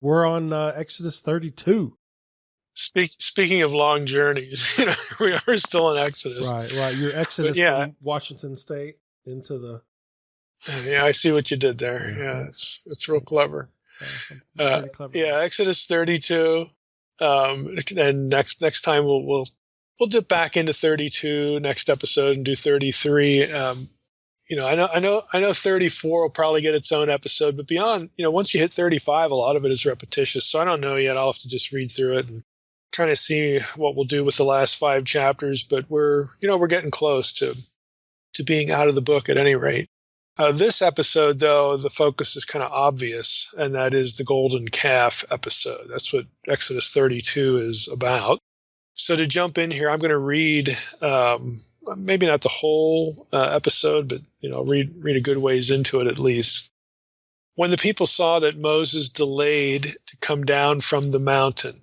We're on Exodus 32. Speaking of long journeys, we are still in Exodus. Right. Your Exodus from Washington State into the... Yeah, I see what you did there. Yeah, it's real clever. Pretty clever. Yeah, Exodus 32. And next time we'll dip back into 32 next episode and do 33. I know 34 will probably get its own episode, but beyond, once you hit 35, a lot of it is repetitious. So I don't know yet. I'll have to just read through it and kind of see what we'll do with the last 5 chapters. But we're getting close to being out of the book at any rate. This episode, though, the focus is kind of obvious, and that is the golden calf episode. That's what Exodus 32 is about. So to jump in here, I'm going to read, maybe not the whole episode, but read a good ways into it at least. When the people saw that Moses delayed to come down from the mountain,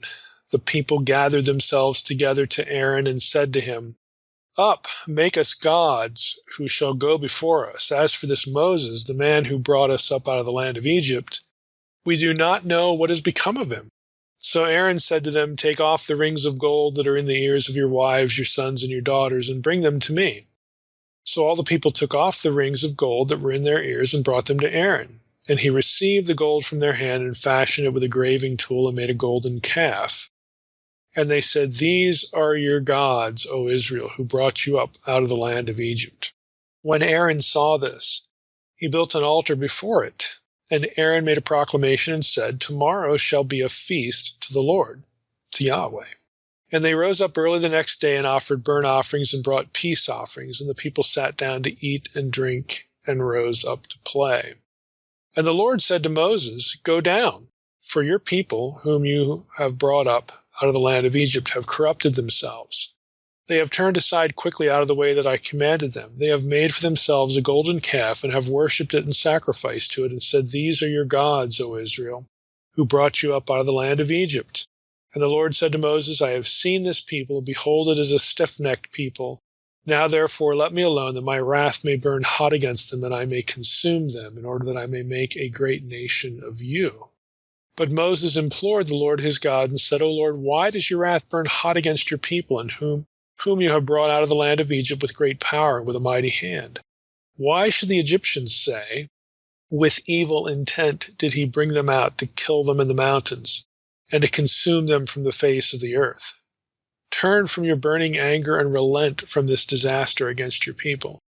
the people gathered themselves together to Aaron and said to him, "Up, make us gods who shall go before us. As for this Moses, the man who brought us up out of the land of Egypt, we do not know what has become of him." So Aaron said to them, "Take off the rings of gold that are in the ears of your wives, your sons, and your daughters, and bring them to me." So all the people took off the rings of gold that were in their ears and brought them to Aaron. And he received the gold from their hand and fashioned it with a graving tool and made a golden calf. And they said, "These are your gods, O Israel, who brought you up out of the land of Egypt." When Aaron saw this, he built an altar before it. And Aaron made a proclamation and said, "Tomorrow shall be a feast to the Lord," to Yahweh. And they rose up early the next day and offered burnt offerings and brought peace offerings. And the people sat down to eat and drink and rose up to play. And the Lord said to Moses, "Go down, for your people, whom you have brought up out of the land of Egypt, have corrupted themselves. They have turned aside quickly out of the way that I commanded them. They have made for themselves a golden calf and have worshipped it and sacrificed to it and said, 'These are your gods, O Israel, who brought you up out of the land of Egypt.' And the Lord said to Moses, 'I have seen this people, and behold, it is a stiff-necked people. Now therefore let me alone, that my wrath may burn hot against them, and I may consume them, in order that I may make a great nation of you.' But Moses implored the Lord his God and said, 'O Lord, why does your wrath burn hot against your people, and whom you have brought out of the land of Egypt with great power and with a mighty hand? Why should the Egyptians say, with evil intent did he bring them out to kill them in the mountains and to consume them from the face of the earth? Turn from your burning anger and relent from this disaster against your people.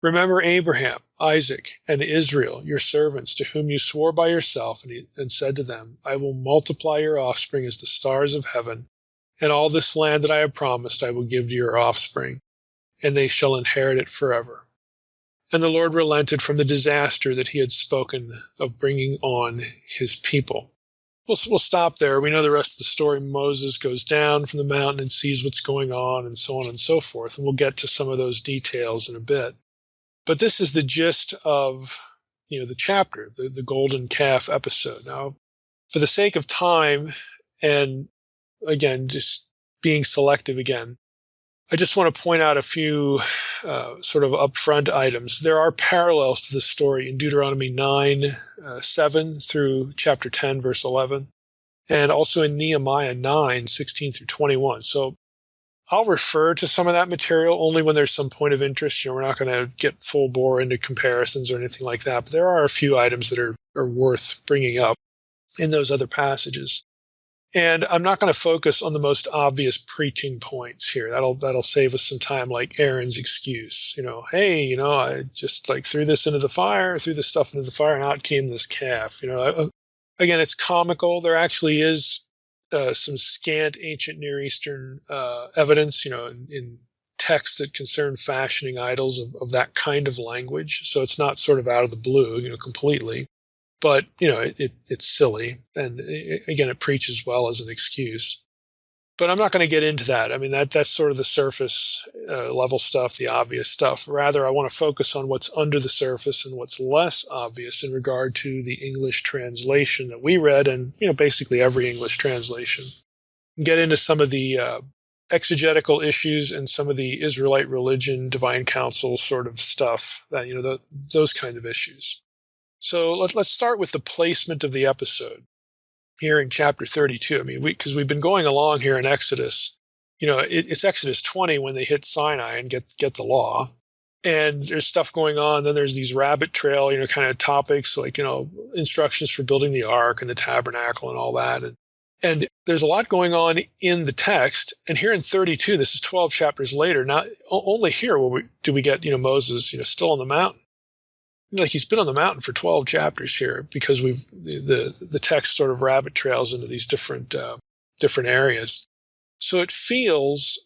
Remember Abraham, Isaac, and Israel, your servants, to whom you swore by yourself and said to them, I will multiply your offspring as the stars of heaven, and all this land that I have promised I will give to your offspring, and they shall inherit it forever.' And the Lord relented from the disaster that he had spoken of bringing on his people." We'll stop there. We know the rest of the story. Moses goes down from the mountain and sees what's going on, and so on and so forth. And we'll get to some of those details in a bit. But this is the gist of the chapter, the golden calf episode. Now, for the sake of time, and again, just being selective again, I just want to point out a few sort of upfront items. There are parallels to this story in Deuteronomy 9:7 through chapter 10, verse 11, and also in Nehemiah 9:16 through 21. So I'll refer to some of that material only when there's some point of interest. We're not going to get full bore into comparisons or anything like that, but there are a few items that are worth bringing up in those other passages. And I'm not going to focus on the most obvious preaching points here. That'll save us some time, like Aaron's excuse. Hey, I just threw this into the fire, threw this stuff into the fire, and out came this calf. Again, it's comical. There actually is some scant ancient Near Eastern evidence, in texts that concern fashioning idols of that kind of language. So it's not sort of out of the blue, completely. But, it's silly. And again, it preaches well as an excuse. But I'm not going to get into that. I mean, that's sort of the surface level stuff, the obvious stuff. Rather, I want to focus on what's under the surface and what's less obvious in regard to the English translation that we read, and basically every English translation. And get into some of the exegetical issues and some of the Israelite religion, divine council sort of stuff, that those kind of issues. So let's start with the placement of the episode. here in chapter 32. I mean, because we've been going along here in Exodus. It's Exodus 20 when they hit Sinai and get the law. And there's stuff going on. Then there's these rabbit trail, kind of topics like, instructions for building the ark and the tabernacle and all that. And there's a lot going on in the text. And here in 32, this is 12 chapters later. Not only here do we get, Moses, still on the mountain. Like he's been on the mountain for 12 chapters here because the text sort of rabbit trails into these different areas. So it feels,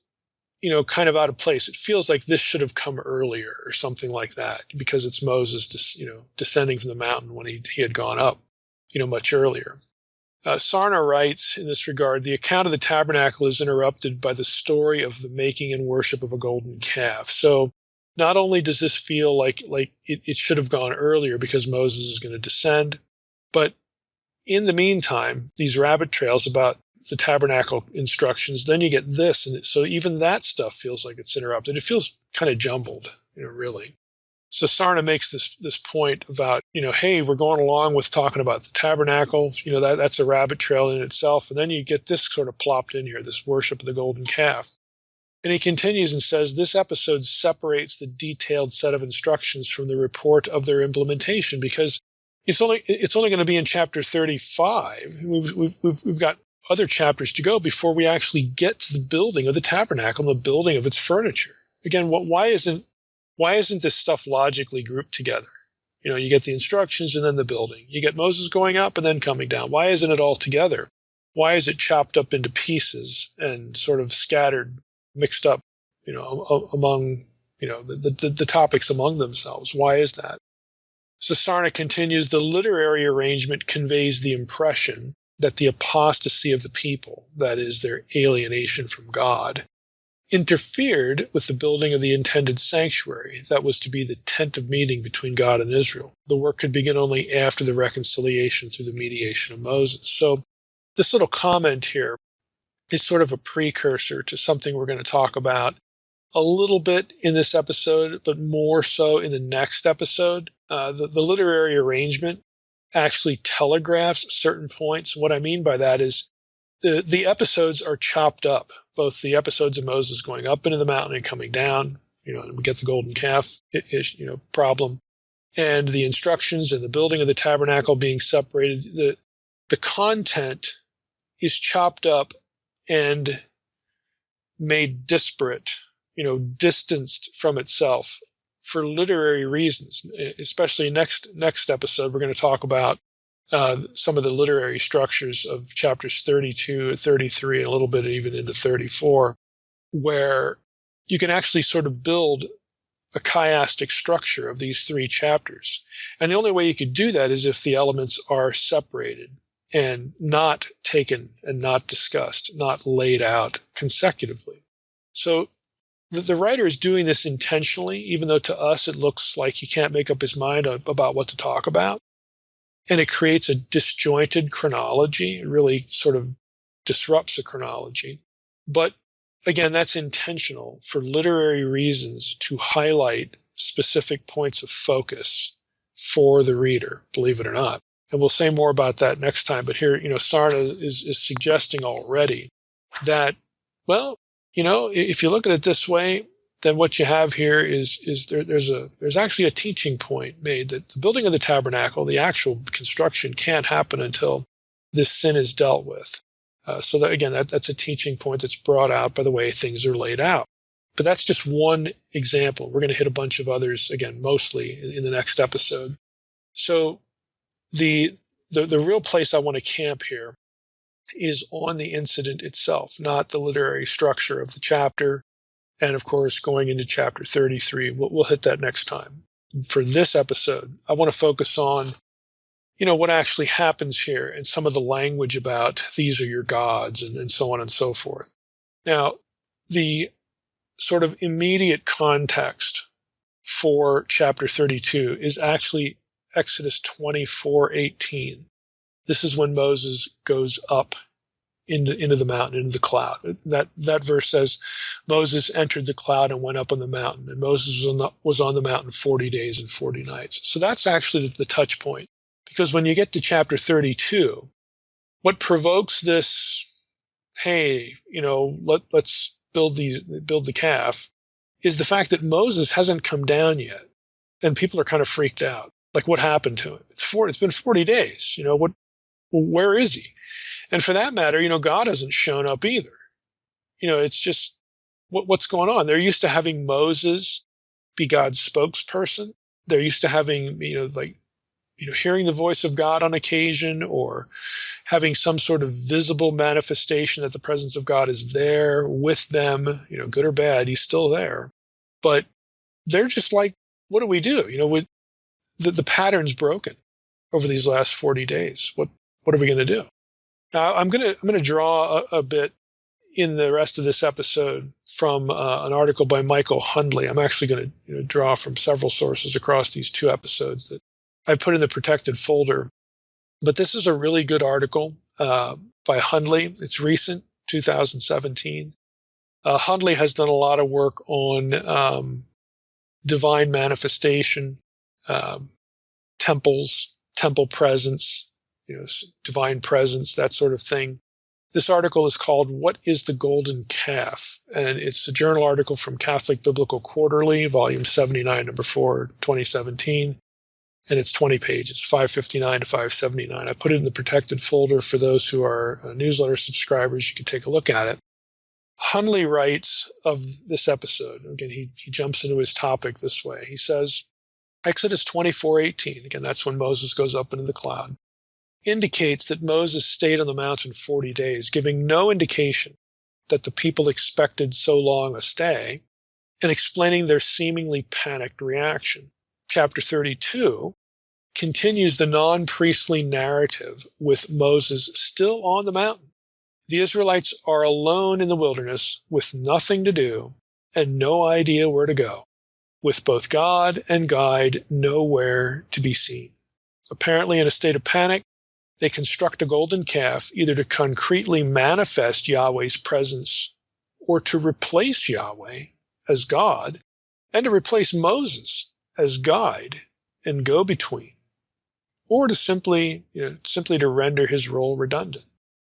kind of out of place. It feels like this should have come earlier or something like that because it's Moses, descending from the mountain when he had gone up, much earlier. Sarna writes in this regard, the account of the tabernacle is interrupted by the story of the making and worship of a golden calf. So not only does this feel like it should have gone earlier because Moses is going to descend, but in the meantime, these rabbit trails about the tabernacle instructions, then you get this. And so even that stuff feels like it's interrupted. It feels kind of jumbled, really. So Sarna makes this point about, hey, we're going along with talking about the tabernacle. That's a rabbit trail in itself. And then you get this sort of plopped in here, this worship of the golden calf. And he continues and says, this episode separates the detailed set of instructions from the report of their implementation because it's only going to be in chapter 35. We've got other chapters to go before we actually get to the building of the tabernacle and the building of its furniture. Again, why isn't this stuff logically grouped together? You get the instructions and then the building. You get Moses going up and then coming down. Why isn't it all together? Why is it chopped up into pieces and sort of scattered, mixed up, among, the topics among themselves? Why is that? So Sarna continues, the literary arrangement conveys the impression that the apostasy of the people, that is, their alienation from God, interfered with the building of the intended sanctuary that was to be the tent of meeting between God and Israel. The work could begin only after the reconciliation through the mediation of Moses. So this little comment here is sort of a precursor to something we're going to talk about a little bit in this episode, but more so in the next episode. The literary arrangement actually telegraphs certain points. What I mean by that is the episodes are chopped up, both the episodes of Moses going up into the mountain and coming down, and we get the golden calf problem, and the instructions and the building of the tabernacle being separated. The content is chopped up and made disparate, distanced from itself for literary reasons. Especially next episode, we're going to talk about some of the literary structures of chapters 32, 33, and a little bit even into 34, where you can actually sort of build a chiastic structure of these three chapters. And the only way you could do that is if the elements are separated and not taken and not discussed, not laid out consecutively. So the writer is doing this intentionally, even though to us it looks like he can't make up his mind about what to talk about. And it creates a disjointed chronology. It really sort of disrupts a chronology. But again, that's intentional for literary reasons to highlight specific points of focus for the reader, believe it or not. And we'll say more about that next time. But here, Sarna is suggesting already that, well, if you look at it this way, then what you have here is there's actually a teaching point made that the building of the tabernacle, the actual construction, can't happen until this sin is dealt with. So that, again, that's a teaching point that's brought out by the way things are laid out. But that's just one example. We're going to hit a bunch of others, again, mostly in the next episode. So the real place I want to camp here is on the incident itself, not the literary structure of the chapter. And of course, going into chapter 33, we'll hit that next time. For this episode, I want to focus on, what actually happens here and some of the language about these are your gods and so on and so forth. Now, the sort of immediate context for chapter 32 is actually Exodus 24:18. This is when Moses goes up into the mountain, into the cloud. That verse says, Moses entered the cloud and went up on the mountain, and Moses was on the mountain 40 days and 40 nights. So that's actually the touch point. Because when you get to chapter 32, what provokes this, hey, let's build the calf, is the fact that Moses hasn't come down yet, and people are kind of freaked out. Like, what happened to him? It's been 40 days. Where is he? And for that matter, God hasn't shown up either. It's just what's going on. They're used to having Moses be God's spokesperson. They're used to having, hearing the voice of God on occasion, or having some sort of visible manifestation that the presence of God is there with them, good or bad, he's still there. But they're just like, what do we do? The pattern's broken over these last 40 days. What are we going to do? Now, I'm going to draw a bit in the rest of this episode from an article by Michael Hundley. I'm actually going to draw from several sources across these two episodes that I put in the protected folder. But this is a really good article by Hundley. It's recent, 2017. Hundley has done a lot of work on divine manifestation, temples, temple presence, divine presence, that sort of thing. This article is called "What is the Golden Calf?" And it's a journal article from Catholic Biblical Quarterly, volume 79, number 4, 2017. And it's 20 pages, 559 to 579. I put it in the protected folder for those who are newsletter subscribers. You can take a look at it. Hundley writes of this episode. Again, he jumps into his topic this way. He says, Exodus 24:18, again, that's when Moses goes up into the cloud, indicates that Moses stayed on the mountain 40 days, giving no indication that the people expected so long a stay, and explaining their seemingly panicked reaction. Chapter 32 continues the non-priestly narrative with Moses still on the mountain. The Israelites are alone in the wilderness with nothing to do and no idea where to go, with both God and guide nowhere to be seen. Apparently in a state of panic, they construct a golden calf either to concretely manifest Yahweh's presence or to replace Yahweh as God and to replace Moses as guide and go-between, or to simply to render his role redundant.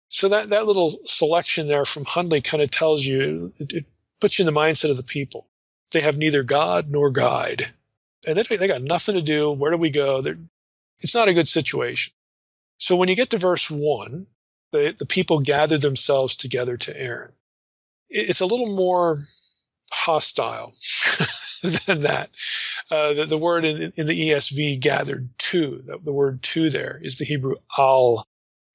So that little selection there from Hundley kind of tells you, it puts you in the mindset of the people. They have neither God nor guide. And they got nothing to do. Where do we go? It's not a good situation. So when you get to verse 1, the people gathered themselves together to Aaron. It's a little more hostile than that. The word in the ESV, gathered to, the word to there is the Hebrew al.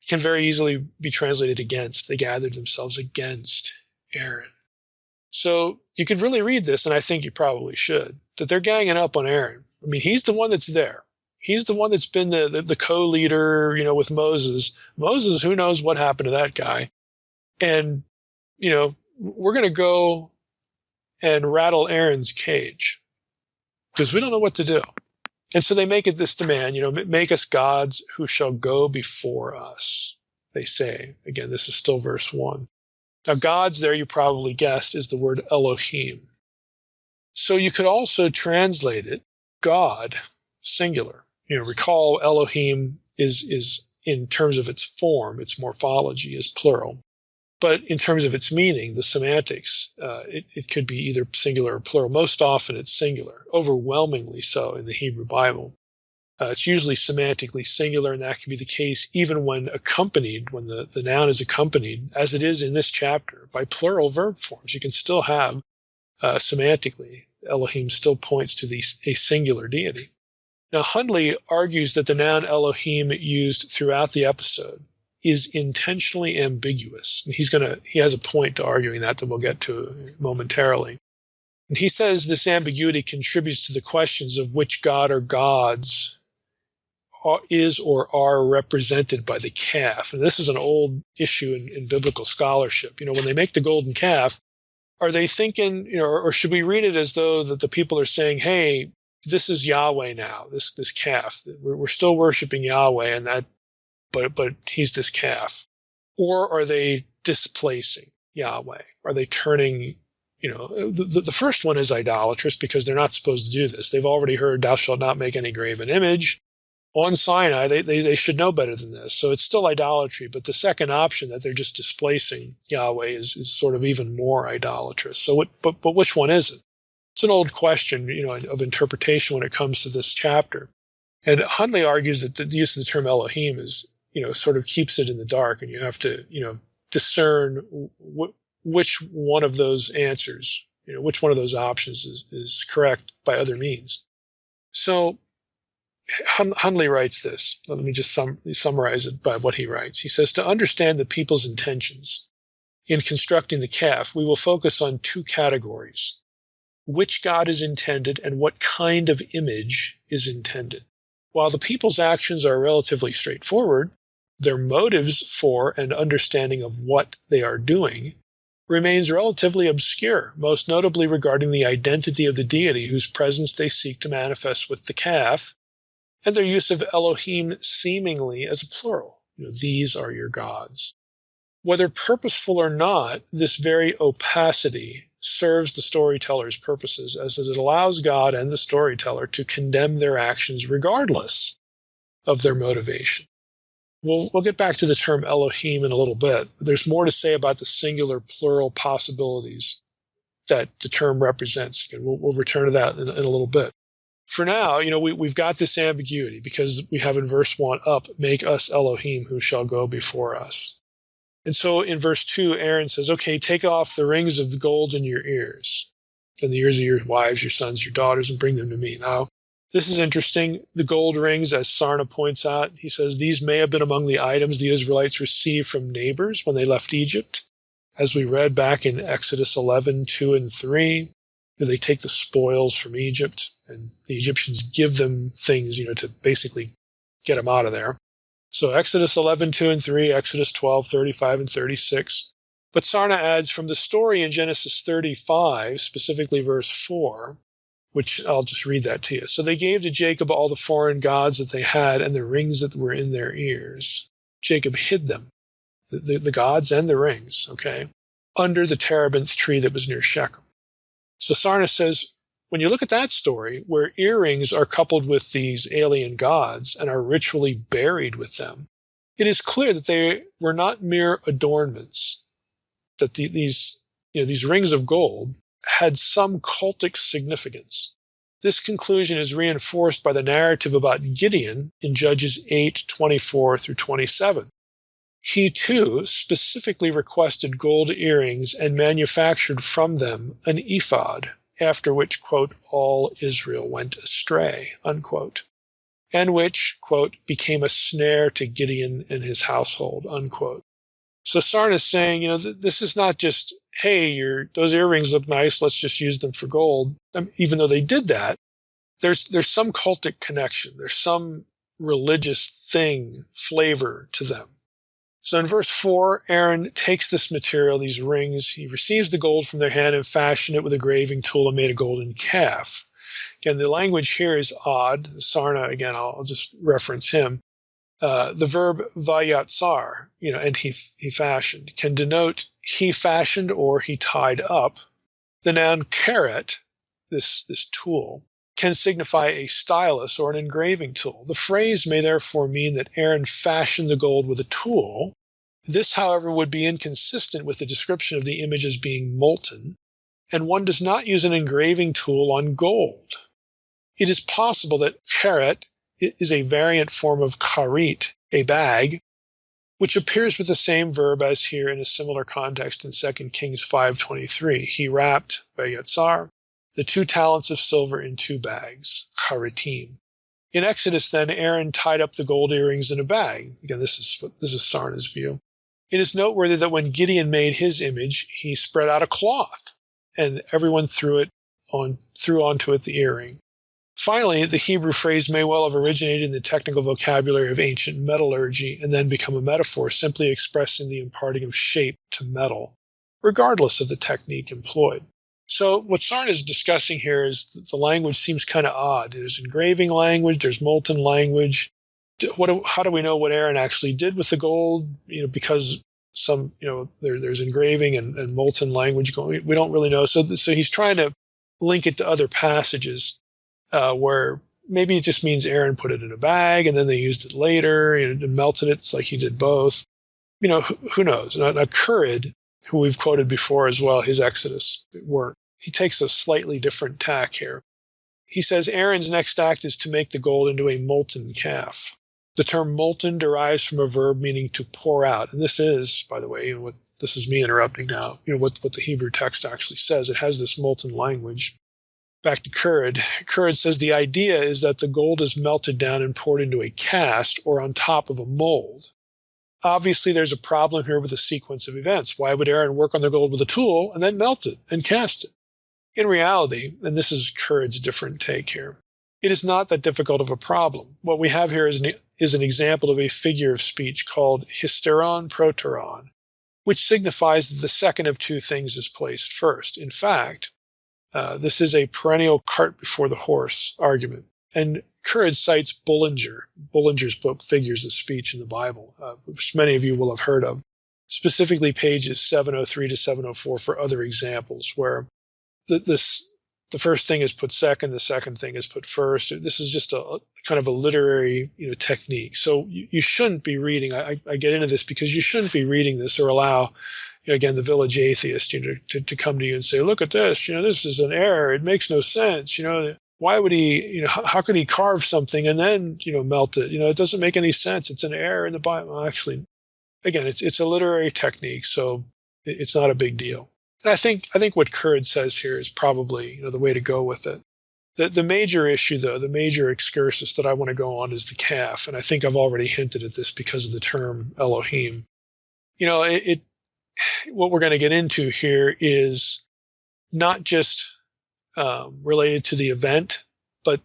It can very easily be translated against. They gathered themselves against Aaron. So you could really read this, and I think you probably should, that they're ganging up on Aaron. I mean, he's the one that's there. He's the one that's been the co-leader, with Moses. Moses, who knows what happened to that guy. And, we're going to go and rattle Aaron's cage because we don't know what to do. And so they make it this demand, make us gods who shall go before us, they say. Again, this is still verse 1. Now, gods there, you probably guessed, is the word Elohim. So you could also translate it God, singular. Recall Elohim is in terms of its form, its morphology is plural. But in terms of its meaning, the semantics, it could be either singular or plural. Most often it's singular, overwhelmingly so in the Hebrew Bible. It's usually semantically singular, and that can be the case even when accompanied, when the noun is accompanied, as it is in this chapter, by plural verb forms. You can still have, semantically, Elohim still points to a singular deity. Now, Hundley argues that the noun Elohim used throughout the episode is intentionally ambiguous. And he has a point to arguing that we'll get to momentarily. And he says this ambiguity contributes to the questions of which god or gods is or are represented by the calf. And this is an old issue in biblical scholarship. When they make the golden calf, are they thinking, or should we read it as though that the people are saying, hey, this is Yahweh now, this calf. We're still worshiping Yahweh, and that, but he's this calf. Or are they displacing Yahweh? Are they turning, the first one is idolatrous because they're not supposed to do this. They've already heard, thou shalt not make any graven image. on Sinai, they should know better than this. So it's still idolatry, but the second option that they're just displacing Yahweh is sort of even more idolatrous. So but which one is it? It's an old question, of interpretation when it comes to this chapter. And Hundley argues that the use of the term Elohim is, sort of keeps it in the dark, and you have to, discern which one of those answers, which one of those options is correct by other means. So Hundley writes this. Let me just summarize it by what he writes. He says, to understand the people's intentions in constructing the calf, we will focus on two categories: which God is intended and what kind of image is intended. While the people's actions are relatively straightforward, their motives for and understanding of what they are doing remains relatively obscure, most notably regarding the identity of the deity whose presence they seek to manifest with the calf, and their use of Elohim seemingly as a plural. These are your gods. Whether purposeful or not, this very opacity serves the storyteller's purposes, as it allows God and the storyteller to condemn their actions regardless of their motivation. We'll get back to the term Elohim in a little bit. There's more to say about the singular plural possibilities that the term represents. And we'll return to that in a little bit. For now, we've got this ambiguity because we have in verse 1, up, make us Elohim who shall go before us. And so in verse 2, Aaron says, okay, take off the rings of gold in your ears, and the ears of your wives, your sons, your daughters, and bring them to me. Now, this is interesting. The gold rings, as Sarna points out, he says, these may have been among the items the Israelites received from neighbors when they left Egypt. As we read back in Exodus 11, 2 and 3, they take the spoils from Egypt, and the Egyptians give them things, to basically get them out of there. So Exodus 11, 2 and 3, Exodus 12, 35 and 36. But Sarna adds from the story in Genesis 35, specifically verse 4, which I'll just read that to you. So they gave to Jacob all the foreign gods that they had and the rings that were in their ears. Jacob hid them, the gods and the rings, okay, under the terebinth tree that was near Shechem. So Sarna says, when you look at that story, where earrings are coupled with these alien gods and are ritually buried with them, it is clear that they were not mere adornments, that these rings of gold had some cultic significance. This conclusion is reinforced by the narrative about Gideon in Judges 8:24 through 27. He, too, specifically requested gold earrings and manufactured from them an ephod, after which, quote, all Israel went astray, unquote, and which, quote, became a snare to Gideon and his household, unquote. So Sarna is saying, this is not just, hey, those earrings look nice, let's just use them for gold. Even though they did that, there's some cultic connection. There's some religious flavor to them. So in verse 4, Aaron takes this material, these rings, he receives the gold from their hand and fashioned it with a graving tool and made a golden calf. Again, the language here is odd. Sarna, again, I'll just reference him. The verb vayatsar, and he fashioned, can denote he fashioned or he tied up. The noun karet, this tool, can signify a stylus or an engraving tool. The phrase may therefore mean that Aaron fashioned the gold with a tool. This, however, would be inconsistent with the description of the image as being molten, and one does not use an engraving tool on gold. It is possible that karet is a variant form of karit, a bag, which appears with the same verb as here in a similar context in 2 Kings 5:23. He wrapped, vayatsar, the 2 talents of silver in 2 bags, karitim. In Exodus, then, Aaron tied up the gold earrings in a bag. Again, this is Sarna's view. It is noteworthy that when Gideon made his image, he spread out a cloth, and everyone threw onto it the earring. Finally, the Hebrew phrase may well have originated in the technical vocabulary of ancient metallurgy and then become a metaphor simply expressing the imparting of shape to metal, regardless of the technique employed. So what Sarna is discussing here is that the language seems kind of odd. There's engraving language, there's molten language. How do we know what Aaron actually did with the gold? Because there's engraving and molten language going. We don't really know. So he's trying to link it to other passages where maybe it just means Aaron put it in a bag and then they used it later and melted it. It's like he did both. Who knows? Now, Currid, who we've quoted before as well, his Exodus work, he takes a slightly different tack here. He says Aaron's next act is to make the gold into a molten calf. The term molten derives from a verb meaning to pour out. And this is, by the way, this is me interrupting now, what the Hebrew text actually says. It has this molten language. Back to Currid. Currid says the idea is that the gold is melted down and poured into a cast or on top of a mold. Obviously, there's a problem here with the sequence of events. Why would Aaron work on the gold with a tool and then melt it and cast it? In reality, and this is Currid's different take here, it is not that difficult of a problem. What we have here is an example of a figure of speech called hysteron proteron, which signifies that the second of two things is placed first. In fact, this is a perennial cart before the horse argument. And Currid cites Bullinger. Bullinger's book, Figures of Speech in the Bible, which many of you will have heard of, specifically pages 703 to 704 for other examples where the first thing is put second, the second thing is put first. This is just a kind of a literary technique. So you shouldn't be reading. I get into this because you shouldn't be reading this or allow, again, the village atheist to come to you and say, look at this, this is an error. It makes no sense. Why would he, how could he carve something and then, melt it? It doesn't make any sense. It's an error in the Bible. Well, actually, again, it's a literary technique, so it's not a big deal. And I think what Currid says here is probably, the way to go with it. The major issue, though, the major excursus that I want to go on is the calf. And I think I've already hinted at this because of the term Elohim. What we're going to get into here is not just related to the event, but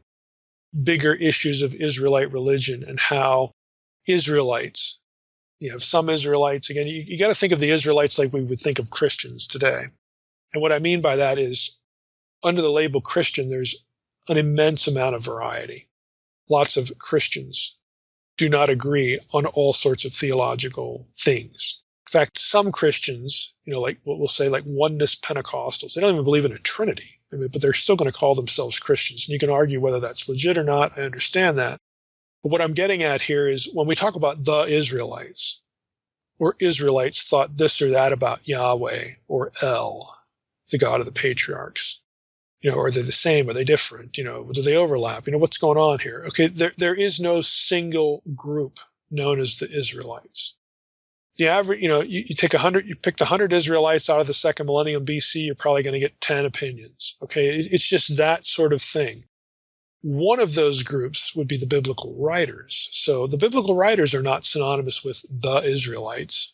bigger issues of Israelite religion and how Israelites, some Israelites, again, you got to think of the Israelites like we would think of Christians today. And what I mean by that is under the label Christian, there's an immense amount of variety. Lots of Christians do not agree on all sorts of theological things. In fact, some Christians, like what we'll say, like oneness Pentecostals, they don't even believe in a Trinity. But they're still going to call themselves Christians. And you can argue whether that's legit or not. I understand that. But what I'm getting at here is when we talk about the Israelites, or Israelites thought this or that about Yahweh or El, the God of the patriarchs, are they the same? Are they different? Do they overlap? What's going on here? Okay, there is no single group known as the Israelites. The average, you take 100, you picked 100 Israelites out of the second millennium BC, you're probably going to get 10 opinions. Okay, it's just that sort of thing. One of those groups would be the biblical writers. So the biblical writers are not synonymous with the Israelites.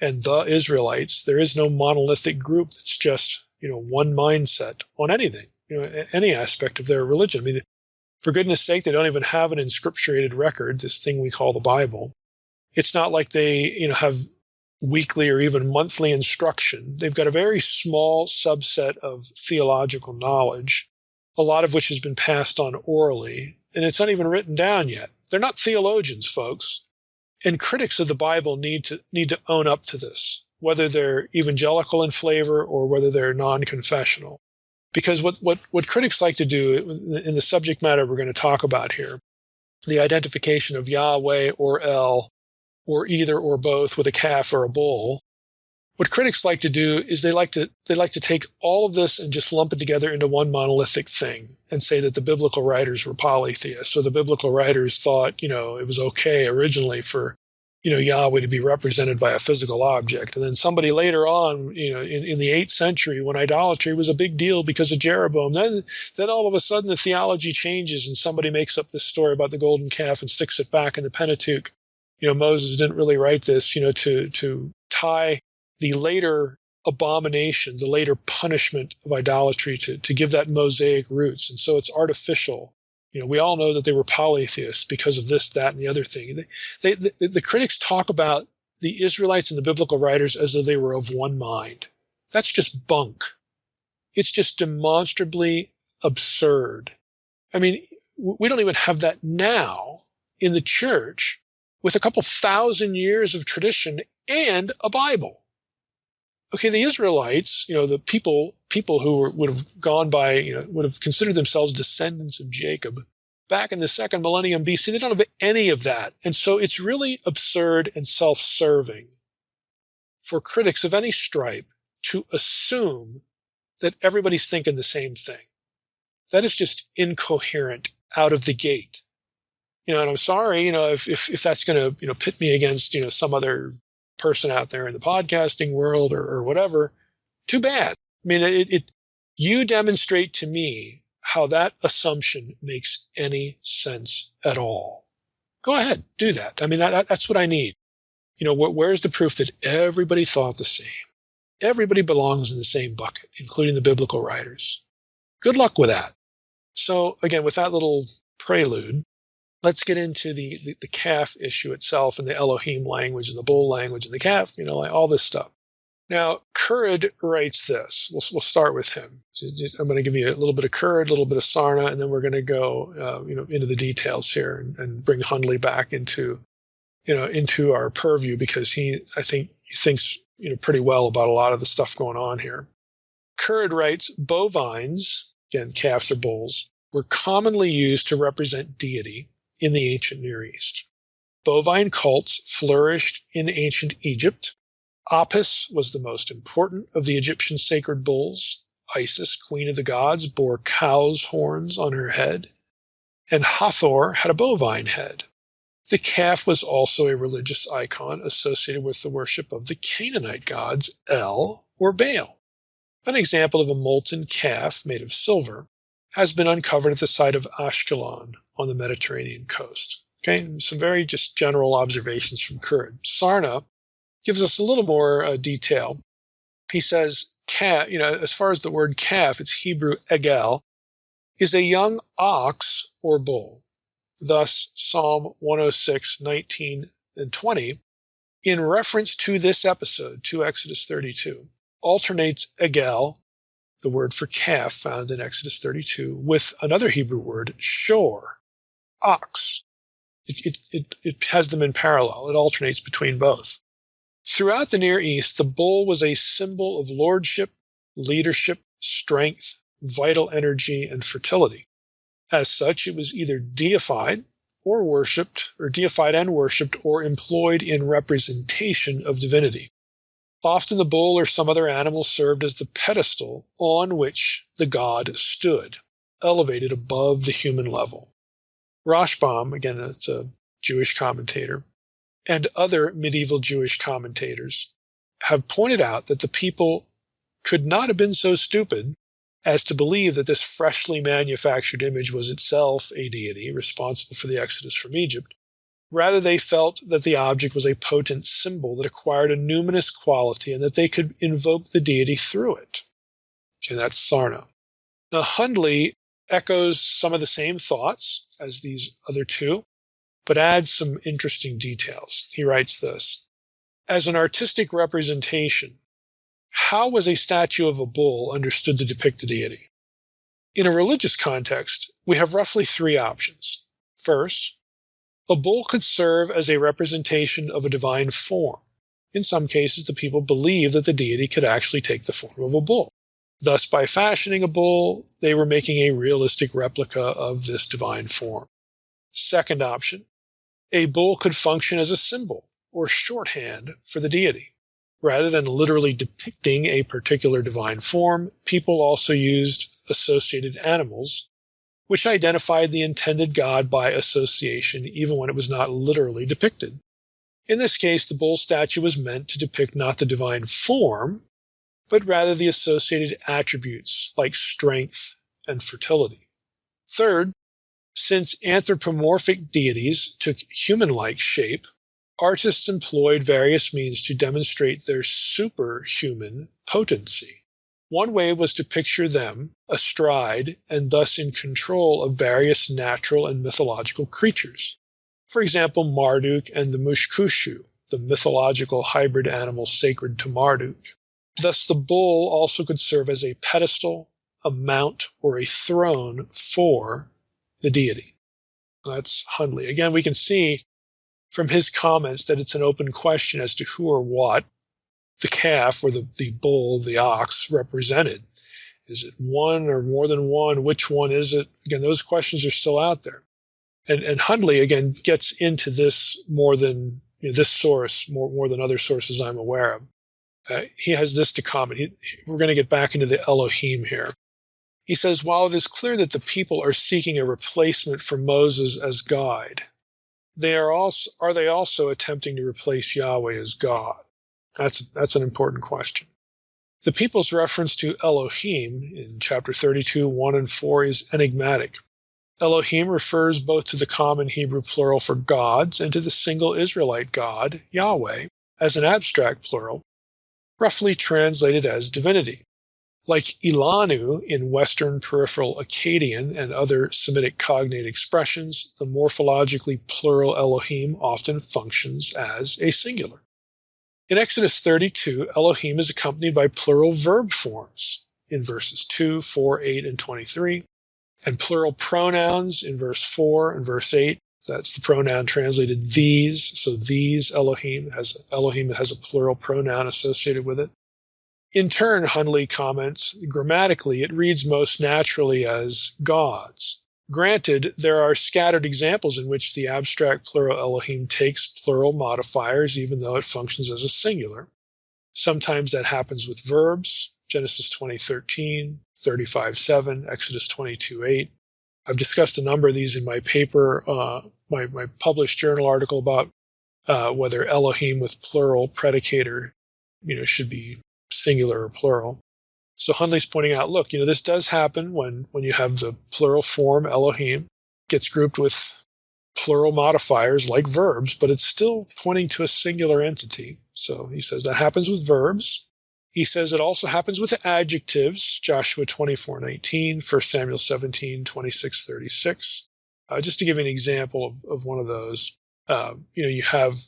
And the Israelites, there is no monolithic group that's just, one mindset on anything, any aspect of their religion. For goodness sake, they don't even have an inscripturated record, this thing we call the Bible. It's not like they, have weekly or even monthly instruction. They've got a very small subset of theological knowledge, a lot of which has been passed on orally, and it's not even written down yet. They're not theologians, folks. And critics of the Bible need to own up to this, whether they're evangelical in flavor or whether they're non-confessional. Because what critics like to do in the subject matter we're going to talk about here, the identification of Yahweh or El, or either or both with a calf or a bull. What critics like to do is they like to take all of this and just lump it together into one monolithic thing and say that the biblical writers were polytheists, or the biblical writers thought, it was okay originally for, Yahweh to be represented by a physical object. And then somebody later on, in the 8th century when idolatry was a big deal because of Jeroboam, then all of a sudden the theology changes and somebody makes up this story about the golden calf and sticks it back in the Pentateuch. Moses didn't really write this, to tie the later abomination, the later punishment of idolatry to give that Mosaic roots. And so it's artificial. We all know that they were polytheists because of this, that, and the other thing. The critics talk about the Israelites and the biblical writers as though they were of one mind. That's just bunk. It's just demonstrably absurd. We don't even have that now in the church, with a couple thousand years of tradition and a Bible. Okay, the Israelites, the people who would have gone by, would have considered themselves descendants of Jacob. back in the second millennium BC. They don't have any of that. And so it's really absurd and self-serving for critics of any stripe to assume that everybody's thinking the same thing. That is just incoherent out of the gate. And I'm sorry, if that's going to, pit me against, some other person out there in the podcasting world or whatever, too bad. I mean, you demonstrate to me how that assumption makes any sense at all. Go ahead, do that. I mean, that's what I need. Where's the proof that everybody thought the same? Everybody belongs in the same bucket, including the biblical writers. Good luck with that. So again, with that little prelude, let's get into the calf issue itself and the Elohim language and the bull language and the calf, all this stuff. Now, Currid writes this. We'll start with him. So I'm going to give you a little bit of Currid, a little bit of Sarna, and then we're going to go, into the details here and bring Hundley back into our purview, because I think he thinks, pretty well about a lot of the stuff going on here. Currid writes, bovines, again, calves or bulls, were commonly used to represent deity in the ancient Near East. Bovine cults flourished in ancient Egypt. Apis was the most important of the Egyptian sacred bulls. Isis, queen of the gods, bore cow's horns on her head, and Hathor had a bovine head. The calf was also a religious icon associated with the worship of the Canaanite gods El or Baal. An example of a molten calf made of silver has been uncovered at the site of Ashkelon on the Mediterranean coast. Okay, some very just general observations from Currid. Sarna gives us a little more detail. He says, calf, as far as the word calf, it's Hebrew egel, is a young ox or bull. Thus, Psalm 106, 19 and 20, in reference to this episode, to Exodus 32, alternates egel, the word for calf found in Exodus 32, with another Hebrew word, shor, ox. It has them in parallel. It alternates between both. Throughout the Near East, the bull was a symbol of lordship, leadership, strength, vital energy, and fertility. As such, it was either deified or worshipped, or deified and worshipped, or employed in representation of divinity. Often the bull or some other animal served as the pedestal on which the god stood, elevated above the human level. Rashbam, again, it's a Jewish commentator, and other medieval Jewish commentators have pointed out that the people could not have been so stupid as to believe that this freshly manufactured image was itself a deity responsible for the exodus from Egypt. Rather, they felt that the object was a potent symbol that acquired a numinous quality and that they could invoke the deity through it. Okay, that's Sarna. Now, Hundley echoes some of the same thoughts as these other two, but adds some interesting details. He writes this: as an artistic representation, how was a statue of a bull understood to depict a deity? In a religious context, we have roughly three options. First, a bull could serve as a representation of a divine form. In some cases, the people believed that the deity could actually take the form of a bull. Thus, by fashioning a bull, they were making a realistic replica of this divine form. Second option, a bull could function as a symbol or shorthand for the deity. Rather than literally depicting a particular divine form, people also used associated animals, which identified the intended god by association, even when it was not literally depicted. In this case, the bull statue was meant to depict not the divine form, but rather the associated attributes like strength and fertility. Third, since anthropomorphic deities took human-like shape, artists employed various means to demonstrate their superhuman potency. One way was to picture them astride and thus in control of various natural and mythological creatures. For example, Marduk and the Mushkushu, the mythological hybrid animal sacred to Marduk. Thus, the bull also could serve as a pedestal, a mount, or a throne for the deity. That's Hundley. Again, we can see from his comments that it's an open question as to who or what the calf or the bull, the ox, represented. Is it one or more than one? Which one is it? Again, those questions are still out there. And Hundley, again, gets into this more than this source, more than other sources I'm aware of. He has this to comment. We're going to get back into the Elohim here. He says, while it is clear that the people are seeking a replacement for Moses as guide, are they also attempting to replace Yahweh as God? That's an important question. The people's reference to Elohim in chapter 32, 1 and 4 is enigmatic. Elohim refers both to the common Hebrew plural for gods and to the single Israelite God, Yahweh, as an abstract plural, roughly translated as divinity. Like Ilanu in Western Peripheral Akkadian and other Semitic cognate expressions, the morphologically plural Elohim often functions as a singular. In Exodus 32, Elohim is accompanied by plural verb forms in verses 2, 4, 8, and 23, and plural pronouns in verse 4 and verse 8. That's the pronoun translated these. So these Elohim has a plural pronoun associated with it. In turn, Hundley comments, grammatically, it reads most naturally as gods. Granted, there are scattered examples in which the abstract plural Elohim takes plural modifiers, even though it functions as a singular. Sometimes that happens with verbs, Genesis 20:13, 35:7, Exodus 22:8. I've discussed a number of these in my paper, my published journal article about whether Elohim with plural predicator, should be singular or plural. So Hundley's pointing out, look, this does happen when you have the plural form Elohim gets grouped with plural modifiers like verbs, but it's still pointing to a singular entity. So he says that happens with verbs. He says it also happens with adjectives, Joshua 24:19, 1 Samuel 17:26-36. Just to give an example of one of those, you have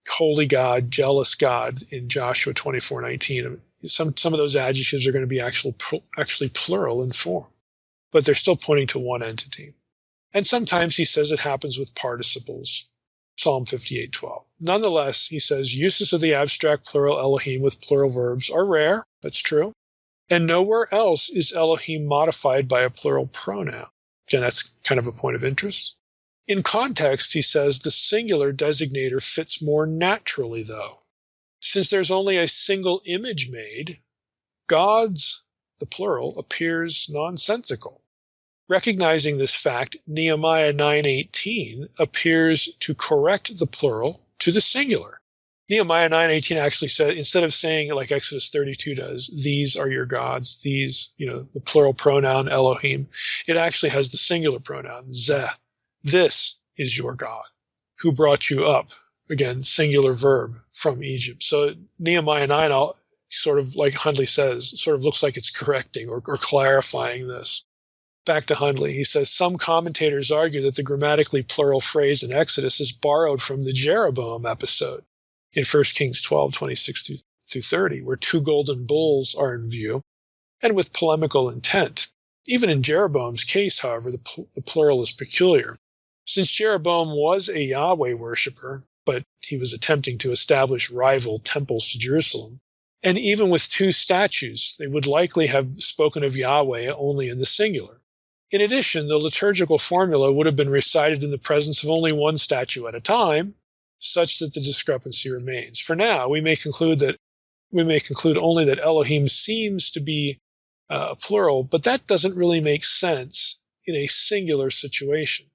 holy God, jealous God in Joshua 24:19. Some of those adjectives are going to be actually plural in form, but they're still pointing to one entity. And sometimes he says it happens with participles, Psalm 58:12. Nonetheless, he says uses of the abstract plural Elohim with plural verbs are rare. That's true. And nowhere else is Elohim modified by a plural pronoun. Again, that's kind of a point of interest. In context, he says the singular designator fits more naturally, though. Since there's only a single image made, God's, the plural, appears nonsensical. Recognizing this fact, Nehemiah 9:18 appears to correct the plural to the singular. Nehemiah 9:18 actually said, instead of saying like Exodus 32 does, these are your gods, these, the plural pronoun Elohim, it actually has the singular pronoun, Zeh. This is your God who brought you up. Again, singular verb from Egypt. So Nehemiah 9, sort of like Hundley says, sort of looks like it's correcting or clarifying this. Back to Hundley, he says, some commentators argue that the grammatically plural phrase in Exodus is borrowed from the Jeroboam episode in 1 Kings 12:26-30, where two golden bulls are in view, and with polemical intent. Even in Jeroboam's case, however, the plural is peculiar. Since Jeroboam was a Yahweh worshiper, but he was attempting to establish rival temples to Jerusalem, and even with two statues, they would likely have spoken of Yahweh only in the singular. In addition, the liturgical formula would have been recited in the presence of only one statue at a time, such that the discrepancy remains. For now, we may conclude only that Elohim seems to be a plural, but that doesn't really make sense in a singular situation.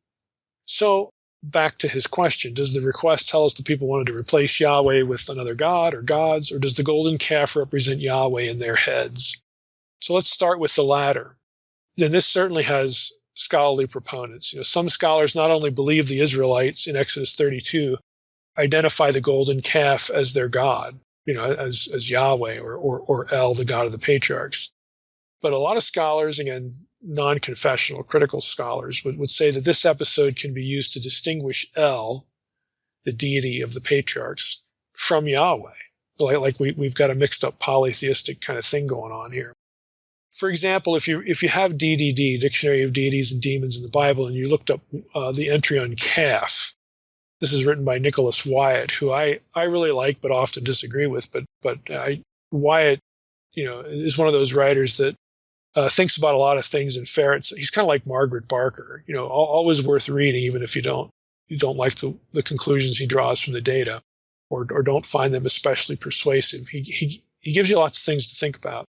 So, back to his question, does the request tell us the people wanted to replace Yahweh with another god or gods, or does the golden calf represent Yahweh in their heads? So let's start with the latter. Then this certainly has scholarly proponents. Some scholars not only believe the Israelites in Exodus 32 identify the golden calf as their god, as Yahweh or El, the god of the patriarchs, but a lot of scholars, again, non-confessional, critical scholars, would say that this episode can be used to distinguish El, the deity of the patriarchs, from Yahweh. Like we've got a mixed-up polytheistic kind of thing going on here. For example, if you have DDD, Dictionary of Deities and Demons in the Bible, and you looked up the entry on calf, this is written by Nicholas Wyatt, who I really like but often disagree with. But Wyatt, is one of those writers that thinks about a lot of things and ferrets. He's kind of like Margaret Barker, always worth reading, even if you don't like the conclusions he draws from the data, or don't find them especially persuasive. He gives you lots of things to think about.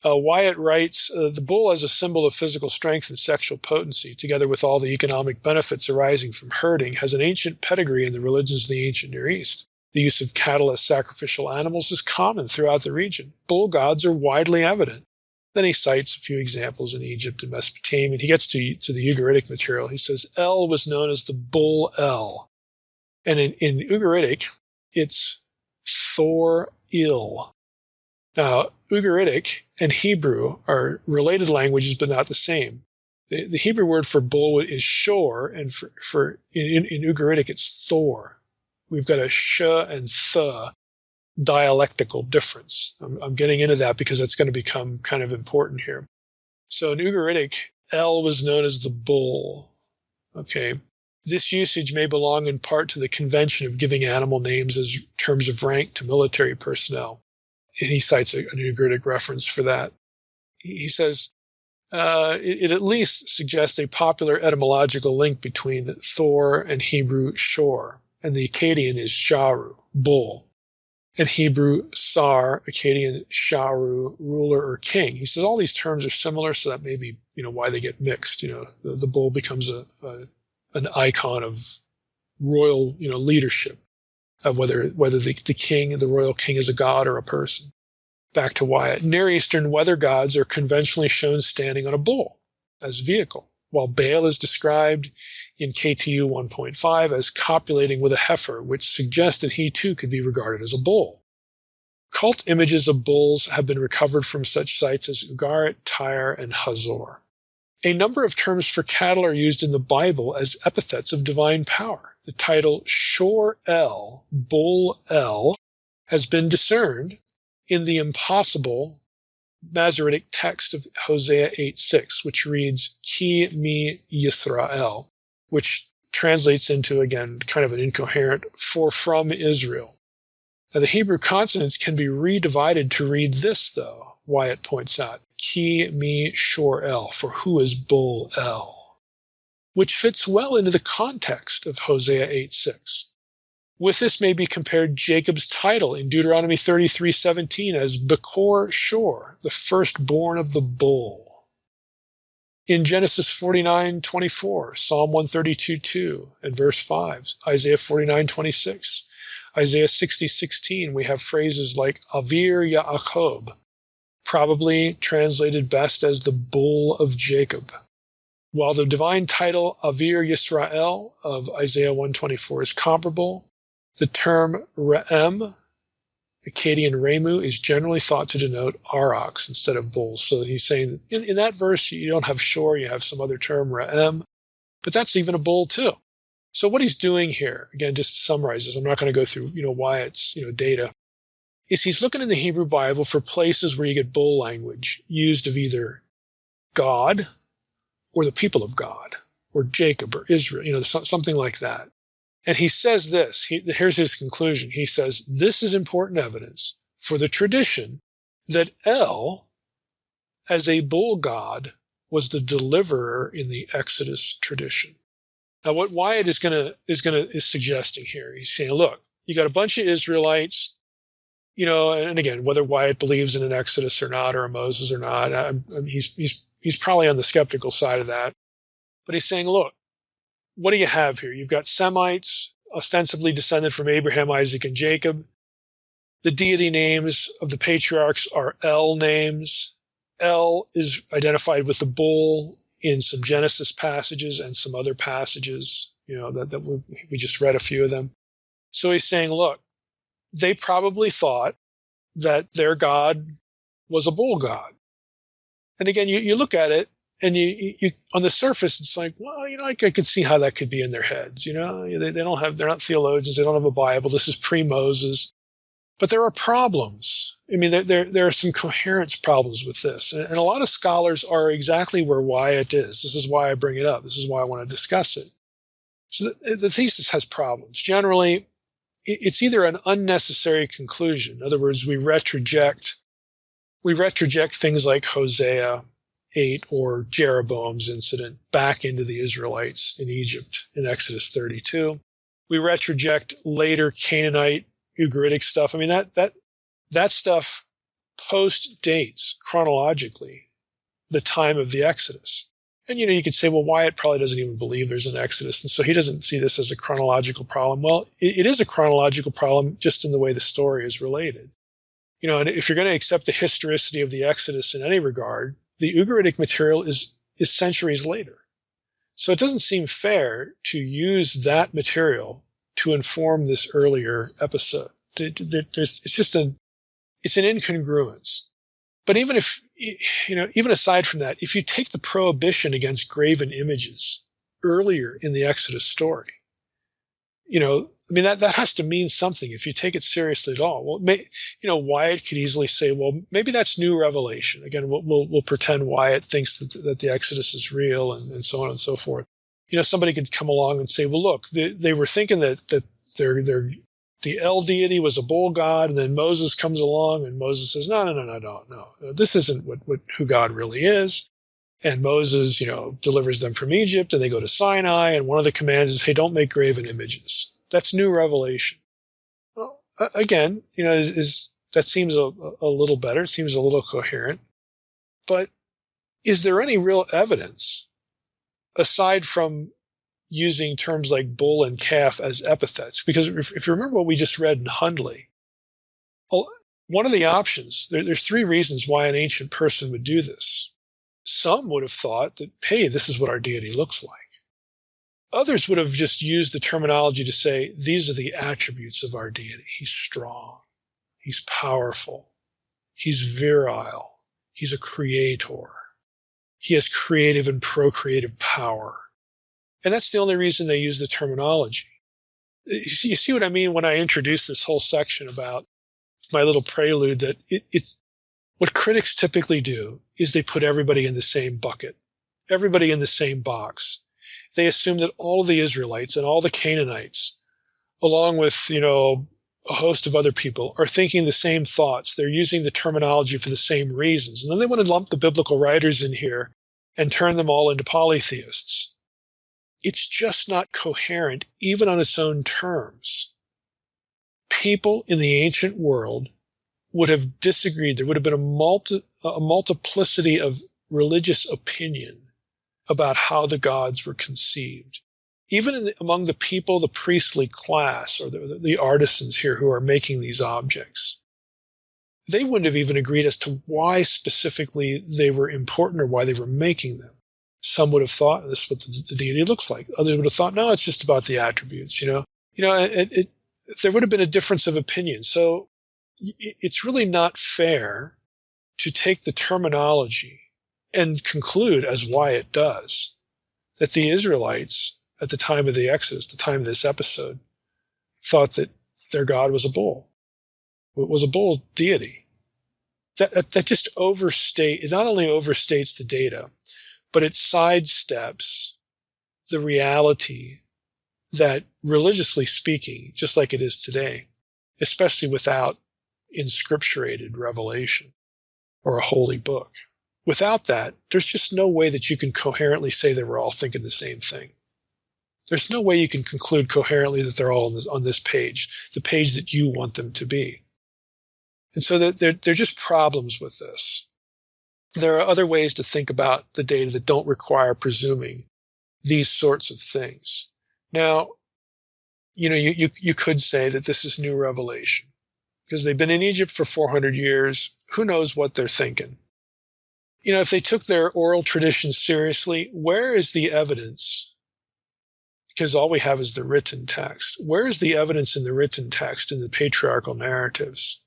Wyatt writes, the bull as a symbol of physical strength and sexual potency, together with all the economic benefits arising from herding, has an ancient pedigree in the religions of the ancient Near East. The use of cattle as sacrificial animals is common throughout the region. Bull gods are widely evident. Then he cites a few examples in Egypt and Mesopotamia, and he gets to the Ugaritic material. He says El was known as the bull El. And in Ugaritic, it's Thor Il. Now, Ugaritic and Hebrew are related languages, but not the same. The Hebrew word for bull is shor, and in Ugaritic, it's Thor. We've got a sh and th dialectical difference. I'm getting into that because it's going to become kind of important here. So in Ugaritic, El was known as the bull. Okay. This usage may belong in part to the convention of giving animal names as terms of rank to military personnel. And he cites an Ugaritic reference for that. He says, it at least suggests a popular etymological link between Thor and Hebrew shor, and the Akkadian is sharu, bull, and Hebrew sar, Akkadian sharu, ruler or king. He says all these terms are similar, so that may be why they get mixed. The bull becomes an icon of royal leadership, whether the king, the royal king, is a god or a person. Back to Wyatt. Near Eastern weather gods are conventionally shown standing on a bull as vehicle, while Baal is described in KTU 1.5 as copulating with a heifer, which suggests that he too could be regarded as a bull. Cult images of bulls have been recovered from such sites as Ugarit, Tyre, and Hazor. A number of terms for cattle are used in the Bible as epithets of divine power. The title Shor El, Bull El, has been discerned in the impossible Masoretic text of Hosea 8:6, which reads, Ki mi Yisrael, which translates into, again, kind of an incoherent, for from Israel. Now, the Hebrew consonants can be redivided to read this, though, Wyatt points out, Ki mi Shor El, for who is Bull El, which fits well into the context of Hosea 8:6. With this may be compared Jacob's title in Deuteronomy 33:17 as Bekor Shor, the firstborn of the bull. In Genesis 49:24, Psalm 132:2, and verse 5, Isaiah 49:26, Isaiah 60:16, we have phrases like Avir Yaakov, probably translated best as the bull of Jacob. While the divine title Avir Yisrael of Isaiah 124 is comparable, the term Re'em, Akkadian Remu, is generally thought to denote aurochs instead of bulls. So he's saying in that verse, you don't have shor, you have some other term, Re'em, but that's even a bull too. So what he's doing here, again, just to summarize this, I'm not going to go through, Wyatt's, data, is he's looking in the Hebrew Bible for places where you get bull language used of either God or the people of God or Jacob or Israel, something like that. And he says this, here's his conclusion. He says, this is important evidence for the tradition that El, as a bull god, was the deliverer in the Exodus tradition. Now, what Wyatt is suggesting here, he's saying, look, you got a bunch of Israelites, and again, whether Wyatt believes in an Exodus or not, or a Moses or not, he's probably on the skeptical side of that. But he's saying, look, what do you have here? You've got Semites, ostensibly descended from Abraham, Isaac, and Jacob. The deity names of the patriarchs are El names. El is identified with the bull in some Genesis passages and some other passages, that we just read a few of them. So he's saying, look, they probably thought that their God was a bull god. And again, you look at it, and you on the surface, it's like, well, I could see how that could be in their heads. They're not theologians. They don't have a Bible. This is pre-Moses. But there are problems. I mean, there are some coherence problems with this. And a lot of scholars are exactly where Wyatt is. This is why I bring it up. This is why I want to discuss it. So the thesis has problems. Generally, it's either an unnecessary conclusion. In other words, we retroject things like Hosea, 8 or Jeroboam's incident back into the Israelites in Egypt in Exodus 32. We retroject later Canaanite Ugaritic stuff. I mean, that stuff post-dates chronologically the time of the Exodus. And, you could say, well, Wyatt probably doesn't even believe there's an Exodus, and so he doesn't see this as a chronological problem. Well, it is a chronological problem just in the way the story is related. And if you're going to accept the historicity of the Exodus in any regard, the Ugaritic material is centuries later. So it doesn't seem fair to use that material to inform this earlier episode. It's an incongruence. But even if, even aside from that, if you take the prohibition against graven images earlier in the Exodus story, that has to mean something if you take it seriously at all. Well, Wyatt could easily say, well, maybe that's new revelation. Again, we'll pretend Wyatt thinks that the Exodus is real and so on and so forth. Somebody could come along and say, well, look, they were thinking that the El deity was a bull god, and then Moses comes along and Moses says, no. This isn't who God really is. And Moses, delivers them from Egypt, and they go to Sinai, and one of the commands is, hey, don't make graven images. That's new revelation. Well, again, that seems a little better. It seems a little coherent. But is there any real evidence, aside from using terms like bull and calf as epithets? Because if you remember what we just read in Hundley, one of the options, there's 3 reasons why an ancient person would do this. Some would have thought that, hey, this is what our deity looks like. Others would have just used the terminology to say, these are the attributes of our deity. He's strong. He's powerful. He's virile. He's a creator. He has creative and procreative power. And that's the only reason they use the terminology. You see what I mean when I introduce this whole section about my little prelude, that it's what critics typically do is they put everybody in the same bucket, everybody in the same box. They assume that all of the Israelites and all the Canaanites, along with, a host of other people, are thinking the same thoughts. They're using the terminology for the same reasons. And then they want to lump the biblical writers in here and turn them all into polytheists. It's just not coherent, even on its own terms. People in the ancient world would have disagreed. There would have been a multiplicity of religious opinion about how the gods were conceived. Even among the people, the priestly class, or the artisans here who are making these objects, they wouldn't have even agreed as to why specifically they were important or why they were making them. Some would have thought this is what the deity looks like. Others would have thought, no, it's just about the attributes. There would have been a difference of opinion. So it's really not fair to take the terminology and conclude, as Wyatt does, that the Israelites at the time of the Exodus, the time of this episode, thought that their God was a bull. It was a bull deity. That just it not only overstates the data, but it sidesteps the reality that, religiously speaking, just like it is today, especially without inscripturated revelation or a holy book, without that, there's just no way that you can coherently say they were all thinking the same thing. There's no way you can conclude coherently that they're all on this page, the page that you want them to be. And so they're just problems with this. There are other ways to think about the data that don't require presuming these sorts of things. Now, you could say that this is new revelation because they've been in Egypt for 400 years. Who knows what they're thinking? If they took their oral tradition seriously, where is the evidence? Because all we have is the written text. Where is the evidence in the written text, in the patriarchal narratives,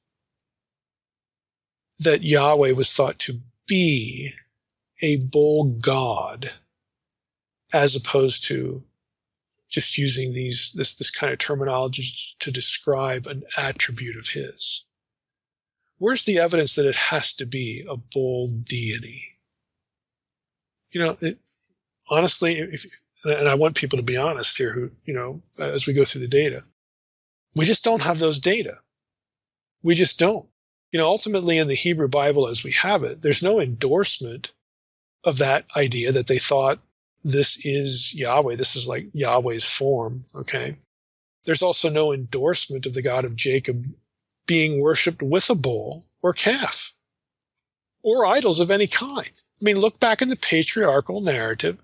that Yahweh was thought to be a bull god, as opposed to just using this kind of terminology to describe an attribute of his? Where's the evidence that it has to be a bull deity? Honestly, and I want people to be honest here who, as we go through the data, we just don't have those data. We just don't. Ultimately in the Hebrew Bible as we have it, there's no endorsement of that idea that they thought this is Yahweh. This is like Yahweh's form, okay? There's also no endorsement of the God of Jacob being worshipped with a bull or calf or idols of any kind. I mean, look back in the patriarchal narrative.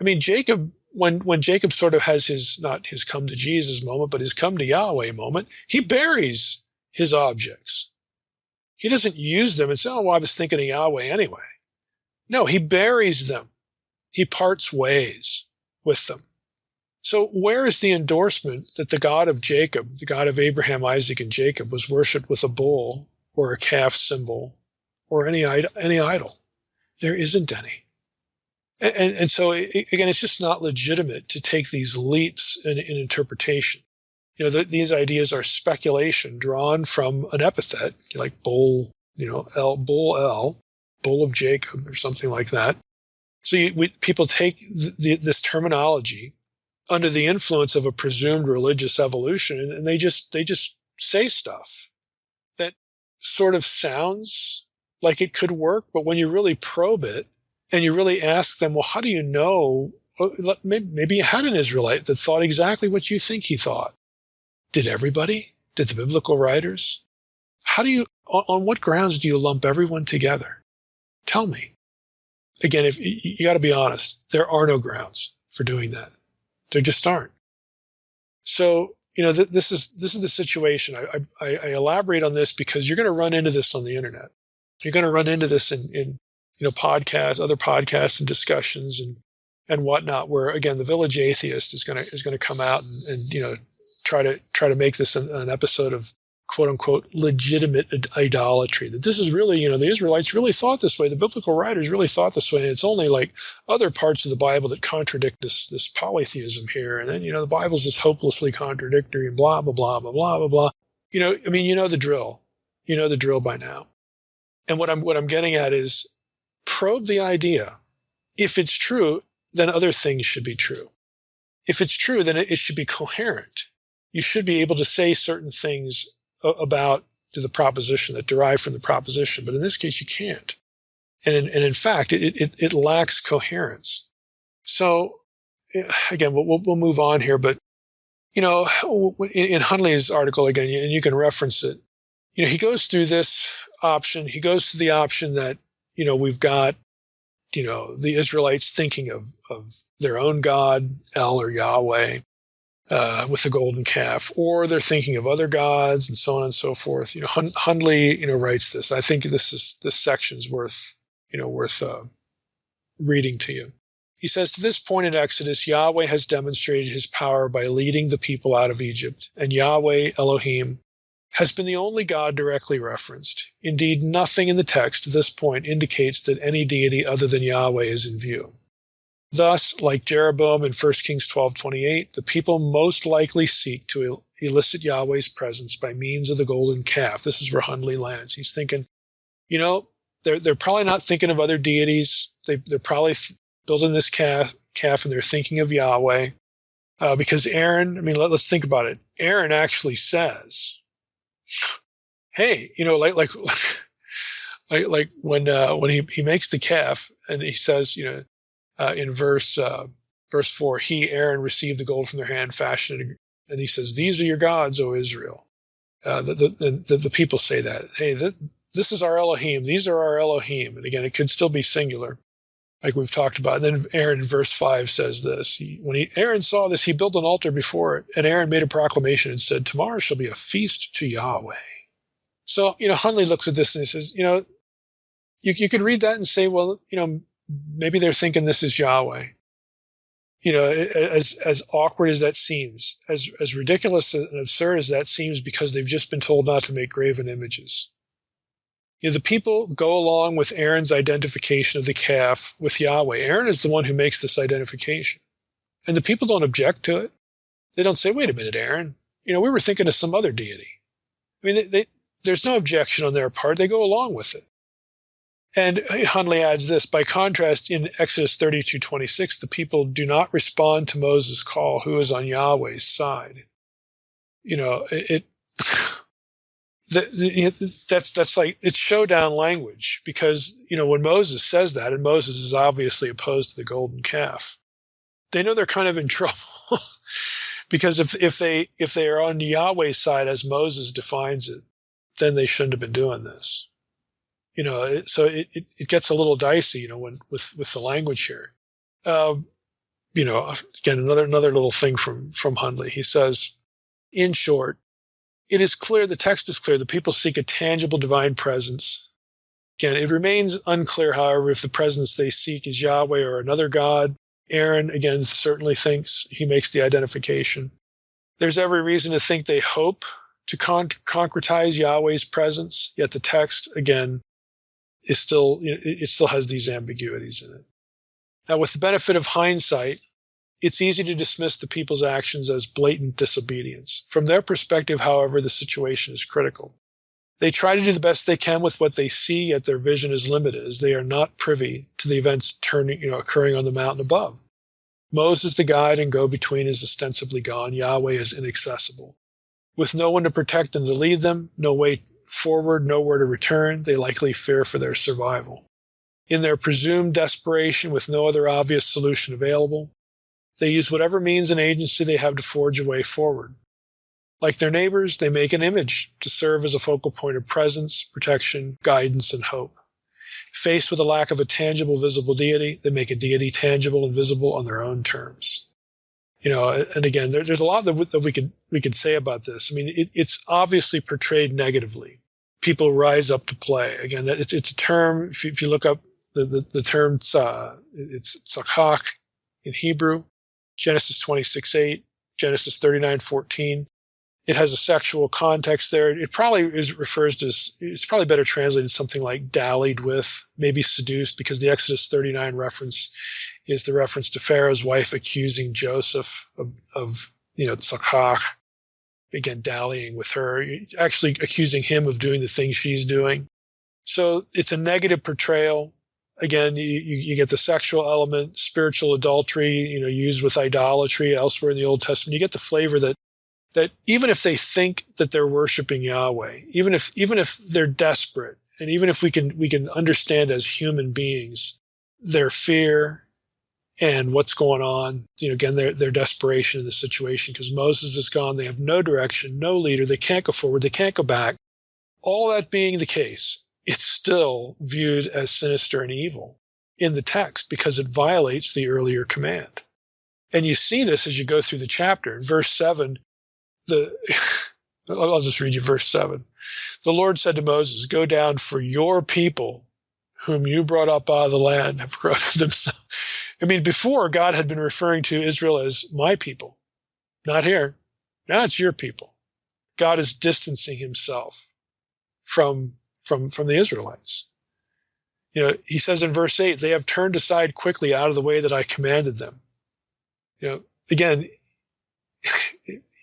I mean, Jacob, when Jacob sort of has his, not his come to Jesus moment, but his come to Yahweh moment, he buries his objects. He doesn't use them and say, oh, well, I was thinking of Yahweh anyway. No, he buries them. He parts ways with them. So where is the endorsement that the God of Jacob, the God of Abraham, Isaac, and Jacob, was worshipped with a bull or a calf symbol or any idol? There isn't any. And so, again, it's just not legitimate to take these leaps in interpretation. You know, these ideas are speculation drawn from an epithet, like bull, bull of Jacob, or something like that. So people take this terminology under the influence of a presumed religious evolution, and they just say stuff that sort of sounds like it could work, but when you really probe it and you really ask them, well, how do you know? Maybe you had an Israelite that thought exactly what you think he thought. Did everybody? Did the biblical writers? On what grounds do you lump everyone together? Tell me. Again, if you got to be honest, there are no grounds for doing that. There just aren't. So, this is the situation. I elaborate on this because you're going to run into this on the internet. You're going to run into this in podcasts, other podcasts and discussions and whatnot, where again the village atheist is going to come out and try to make this an episode of quote unquote legitimate idolatry. That this is really, the Israelites really thought this way. The biblical writers really thought this way. And it's only like other parts of the Bible that contradict this polytheism here. And then, the Bible's just hopelessly contradictory and blah, blah, blah, blah, blah, blah, blah. The drill. You know the drill by now. And what I'm getting at is probe the idea. If it's true, then other things should be true. If it's true, then it should be coherent. You should be able to say certain things about the proposition that derive from the proposition, but in this case you can't. And in fact, it lacks coherence. So again, we'll move on here, but in Hundley's article again, and you can reference it. He goes through this option. He goes to the option that we've got the Israelites thinking of their own God, El or Yahweh. With the golden calf, or they're thinking of other gods, and so on and so forth. Hundley, writes this. I think this section's worth reading to you. He says, to this point in Exodus, Yahweh has demonstrated his power by leading the people out of Egypt, and Yahweh, Elohim, has been the only God directly referenced. Indeed, nothing in the text to this point indicates that any deity other than Yahweh is in view. Thus, like Jeroboam in 1 Kings 12:28, the people most likely seek to elicit Yahweh's presence by means of the golden calf. This is where Hundley lands. He's thinking, they're probably not thinking of other deities. They're probably building this calf and they're thinking of Yahweh. Because Aaron, let's think about it. Aaron actually says, hey, like when he makes the calf and he says, in verse 4, Aaron, received the gold from their hand, fashioned it, and he says, these are your gods, O Israel. The people say that. Hey, this is our Elohim. These are our Elohim. And again, it could still be singular, like we've talked about. And then Aaron in verse 5 says this. Aaron saw this, he built an altar before it, and Aaron made a proclamation and said, tomorrow shall be a feast to Yahweh. So, Hundley looks at this and he says, you could read that and say, well, maybe they're thinking this is Yahweh. As awkward as that seems, as ridiculous and absurd as that seems, because they've just been told not to make graven images. The people go along with Aaron's identification of the calf with Yahweh. Aaron is the one who makes this identification. And the people don't object to it. They don't say, wait a minute, Aaron. We were thinking of some other deity. There's no objection on their part. They go along with it. And Hundley adds this, by contrast, in Exodus 32:26, the people do not respond to Moses' call, who is on Yahweh's side. That's like, it's showdown language, because, when Moses says that, and Moses is obviously opposed to the golden calf, they know they're kind of in trouble. Because if they are on Yahweh's side as Moses defines it, then they shouldn't have been doing this. So it gets a little dicey, with the language here. Again, another little thing from Hundley. He says, in short, it is clear, the text is clear, the people seek a tangible divine presence. Again, it remains unclear, however, if the presence they seek is Yahweh or another god. Aaron, again, certainly thinks he makes the identification. There's every reason to think they hope to concretize Yahweh's presence, yet the text, again, is still, it still has these ambiguities in it. Now, with the benefit of hindsight, it's easy to dismiss the people's actions as blatant disobedience. From their perspective, however, the situation is critical. They try to do the best they can with what they see, yet their vision is limited, as they are not privy to the events occurring on the mountain above. Moses, the guide and go-between, is ostensibly gone. Yahweh is inaccessible. With no one to protect and to lead them, no way forward, nowhere to return, they likely fear for their survival. In their presumed desperation, with no other obvious solution available, they use whatever means and agency they have to forge a way forward. Like their neighbors, they make an image to serve as a focal point of presence, protection, guidance, and hope. Faced with a lack of a tangible, visible deity, they make a deity tangible and visible on their own terms. And again, there's a lot that we could say about this. I mean, it's obviously portrayed negatively. People rise up to play. Again, it's a term. If you look up the term, it's tzachak in Hebrew, Genesis 26:8, Genesis 39:14. It has a sexual context there. It probably it's probably better translated something like dallied with, maybe seduced, because the Exodus 39 reference is the reference to Pharaoh's wife accusing Joseph of tzachak, again, dallying with her, actually accusing him of doing the things she's doing. So it's a negative portrayal. Again, you get the sexual element, spiritual adultery, used with idolatry elsewhere in the Old Testament. You get the flavor that even if they think that they're worshiping Yahweh, even if they're desperate, and even if we can understand as human beings their fear and what's going on, again, their desperation in the situation, because Moses is gone, they have no direction, no leader, they can't go forward, they can't go back. All that being the case, it's still viewed as sinister and evil in the text because it violates the earlier command. And you see this as you go through the chapter. In verse 7, I'll just read you verse 7. The Lord said to Moses, "Go down, for your people, whom you brought up out of the land, have corrupted themselves." I mean, before, God had been referring to Israel as my people. Not here. Now it's your people. God is distancing himself from the Israelites. He says in verse 8, they have turned aside quickly out of the way that I commanded them. Again,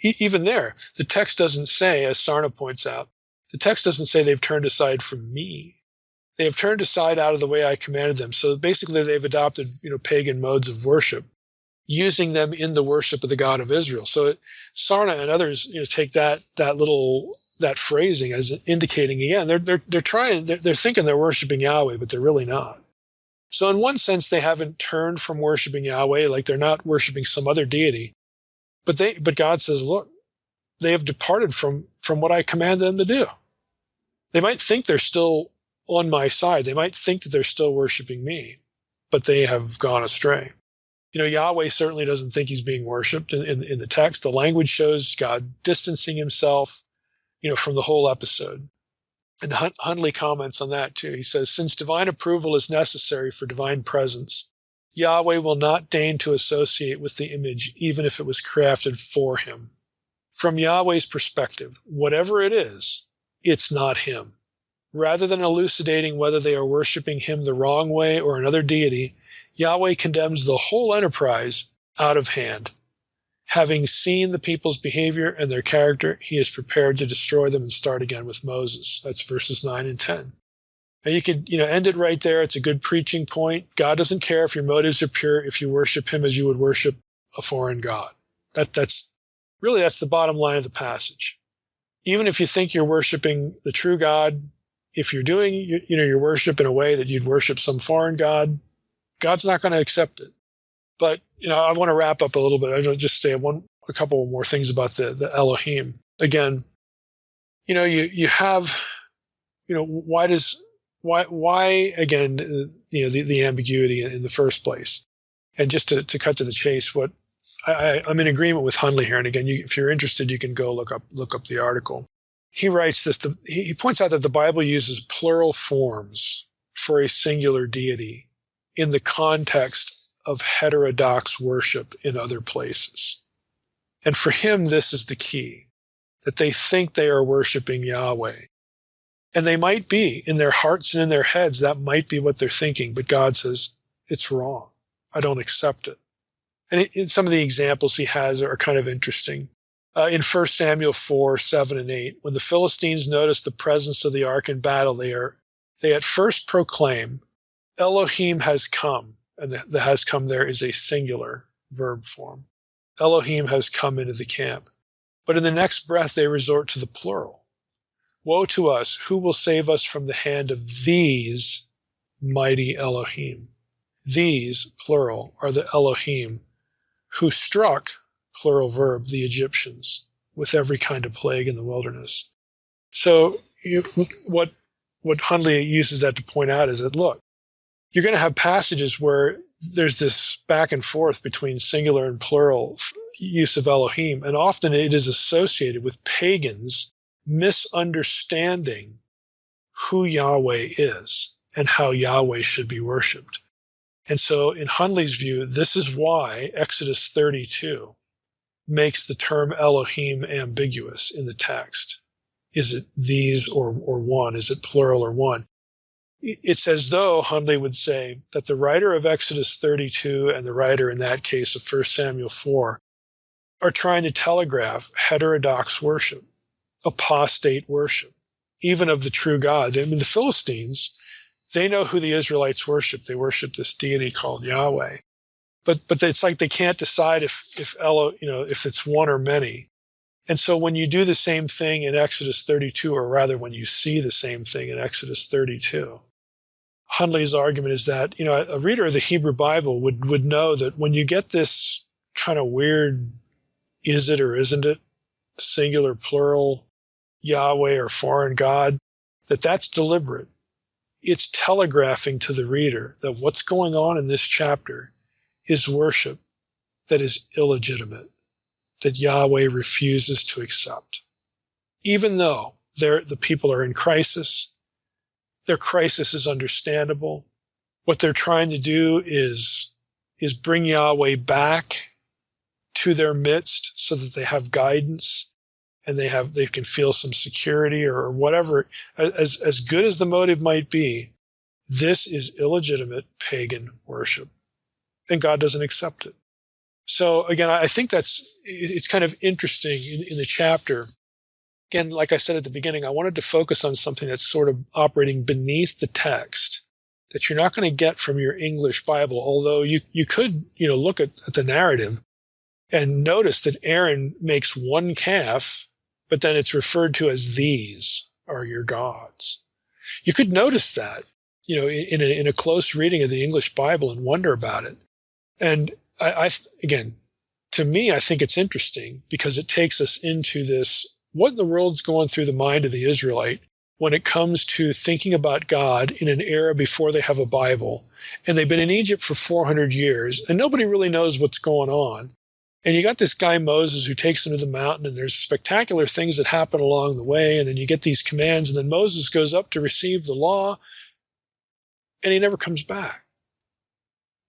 even there, the text doesn't say, as Sarna points out, the text doesn't say they've turned aside from me. They have turned aside out of the way I commanded them. So basically they've adopted, pagan modes of worship, using them in the worship of the God of Israel. So Sarna and others, take that phrasing as indicating, again, they're thinking they're worshiping Yahweh, but they're really not. So in one sense, they haven't turned from worshiping Yahweh, like they're not worshiping some other deity. But God says, look, they have departed from what I commanded them to do. They might think they're still on my side. They might think that they're still worshiping me, but they have gone astray. Yahweh certainly doesn't think he's being worshipped in the text. The language shows God distancing himself, from the whole episode. And Hundley comments on that too. He says, since divine approval is necessary for divine presence, Yahweh will not deign to associate with the image, even if it was crafted for him. From Yahweh's perspective, whatever it is, it's not him. Rather than elucidating whether they are worshiping him the wrong way or another deity, Yahweh condemns the whole enterprise out of hand. Having seen the people's behavior and their character, he is prepared to destroy them and start again with Moses. That's verses 9 and 10. And you could, end it right there. It's a good preaching point. God doesn't care if your motives are pure, if you worship him as you would worship a foreign god. That's the bottom line of the passage. Even if you think you're worshiping the true God, if you're doing your worship in a way that you'd worship some foreign god, God's not going to accept it. But I want to wrap up a little bit. I want to just say a couple more things about the Elohim. Again, you have why again the ambiguity in the first place. And just to cut to the chase, what I'm in agreement with Hundley here. And again, if you're interested, you can go look up the article. He writes this. He points out that the Bible uses plural forms for a singular deity in the context of heterodox worship in other places. And for him, this is the key, that they think they are worshiping Yahweh. And they might be, in their hearts and in their heads, that might be what they're thinking. But God says, it's wrong. I don't accept it. And some of the examples he has are kind of interesting. In 1 Samuel 4, 7, and 8, when the Philistines notice the presence of the ark in battle, they at first proclaim, Elohim has come. And the has come there is a singular verb form. Elohim has come into the camp. But in the next breath, they resort to the plural. Woe to us, who will save us from the hand of these mighty Elohim? These, plural, are the Elohim who struck, plural verb, the Egyptians with every kind of plague in the wilderness. So what Hundley uses that to point out is that, look, you're going to have passages where there's this back and forth between singular and plural use of Elohim, and often it is associated with pagans misunderstanding who Yahweh is and how Yahweh should be worshipped. And so in Hundley's view, this is why Exodus 32 makes the term Elohim ambiguous in the text. Is it these or one? Is it plural or one? It's as though Hundley would say that the writer of Exodus 32 and the writer in that case of 1 Samuel 4 are trying to telegraph heterodox worship, apostate worship, even of the true God. I mean, the Philistines, they know who the Israelites worship. They worship this deity called Yahweh. But it's like they can't decide if it's one or many. And so when you do the same thing in Exodus 32, or rather when you see the same thing in Exodus 32, Hundley's argument is that, a reader of the Hebrew Bible would know that when you get this kind of weird, is it or isn't it, singular, plural, Yahweh or foreign God, that's deliberate. It's telegraphing to the reader that what's going on in this chapter is worship that is illegitimate, that Yahweh refuses to accept. Even though the people are in crisis, their crisis is understandable. What they're trying to do is bring Yahweh back to their midst so that they have guidance and they can feel some security or whatever. As good as the motive might be, this is illegitimate pagan worship, and God doesn't accept it. So again, I think it's kind of interesting in the chapter. Again, like I said at the beginning, I wanted to focus on something that's sort of operating beneath the text that you're not going to get from your English Bible, although you could look at the narrative and notice that Aaron makes one calf, but then it's referred to as these are your gods. You could notice that, in a close reading of the English Bible and wonder about it. And again, to me, I think it's interesting because it takes us into this, what in the world's going through the mind of the Israelite when it comes to thinking about God in an era before they have a Bible. And they've been in Egypt for 400 years, and nobody really knows what's going on. And you got this guy Moses who takes them to the mountain, and there's spectacular things that happen along the way, and then you get these commands, and then Moses goes up to receive the law, and he never comes back.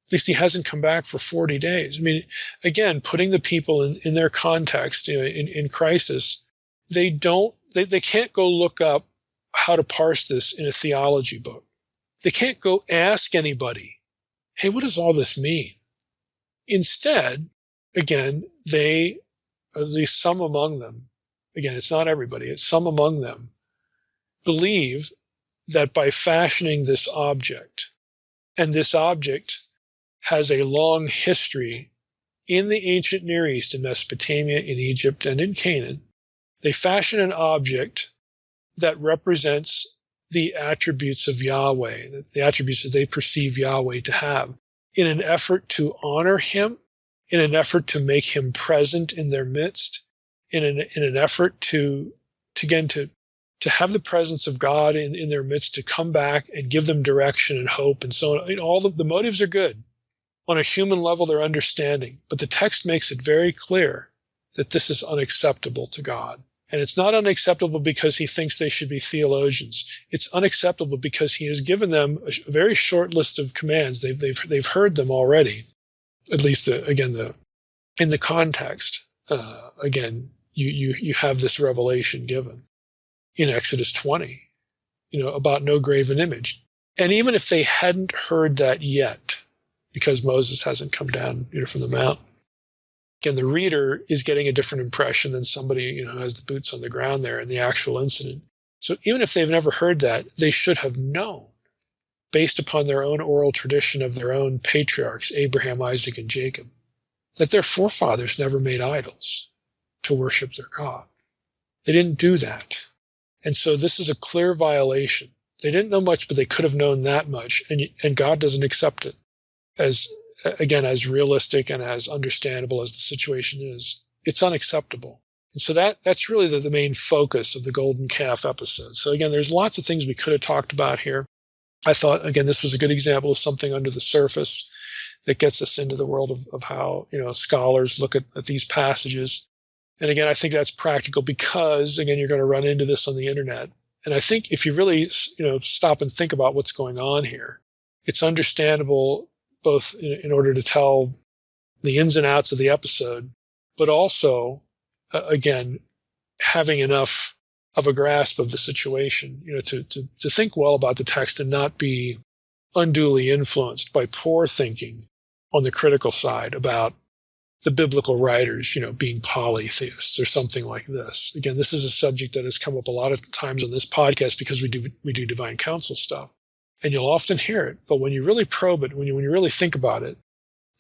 At least he hasn't come back for 40 days. I mean, again, putting the people in their context, in crisis, they can't go look up how to parse this in a theology book. They can't go ask anybody, hey, what does all this mean? Instead, again, they, at least some among them, again, it's not everybody, it's some among them, believe that by fashioning this object, and this object has a long history in the ancient Near East, in Mesopotamia, in Egypt, and in Canaan, They fashion an object that represents the attributes of Yahweh, the attributes that they perceive Yahweh to have, in an effort to honor him, in an effort to make him present in their midst, in an effort to have the presence of God in their midst, to come back and give them direction and hope and so on. All the motives are good. On a human level, they're understanding. But the text makes it very clear that this is unacceptable to God. And it's not unacceptable because he thinks they should be theologians. It's unacceptable because he has given them a very short list of commands. They've heard them already. At least, in the context. Again, you have this revelation given in Exodus 20, about no graven image. And even if they hadn't heard that yet, because Moses hasn't come down, from the mountain, again, the reader is getting a different impression than somebody, who has the boots on the ground there in the actual incident. So even if they've never heard that, they should have known, based upon their own oral tradition of their own patriarchs, Abraham, Isaac, and Jacob, that their forefathers never made idols to worship their God. They didn't do that. And so this is a clear violation. They didn't know much, but they could have known that much, and God doesn't accept it as realistic and as understandable as the situation is. It's unacceptable. And so that's really the main focus of the golden calf episode. So again, there's lots of things we could have talked about here. I thought, again, this was a good example of something under the surface that gets us into the world of how, scholars look at these passages. And again, I think that's practical because, again, you're going to run into this on the internet. And I think if you really, stop and think about what's going on here, it's understandable both in order to tell the ins and outs of the episode, but also, again, having enough of a grasp of the situation, to think well about the text and not be unduly influenced by poor thinking on the critical side about the biblical writers, being polytheists or something like this. Again, this is a subject that has come up a lot of times on this podcast because we do divine counsel stuff. And you'll often hear it, but when you really probe it, when you really think about it,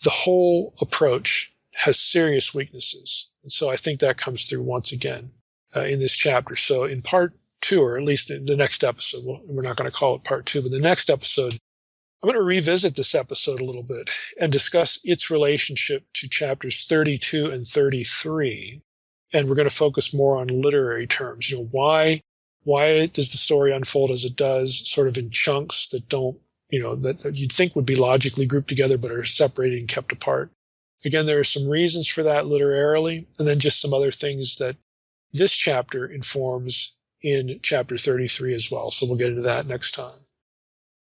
the whole approach has serious weaknesses. And so I think that comes through once again in this chapter. So in part 2, or at least in the next episode, we're not going to call it part 2, but the next episode, I'm going to revisit this episode a little bit and discuss its relationship to chapters 32 and 33. And we're going to focus more on literary terms. Why does the story unfold as it does, sort of in chunks that don't, that you'd think would be logically grouped together but are separated and kept apart? Again, there are some reasons for that literarily, and then just some other things that this chapter informs in chapter 33 as well. So we'll get into that next time.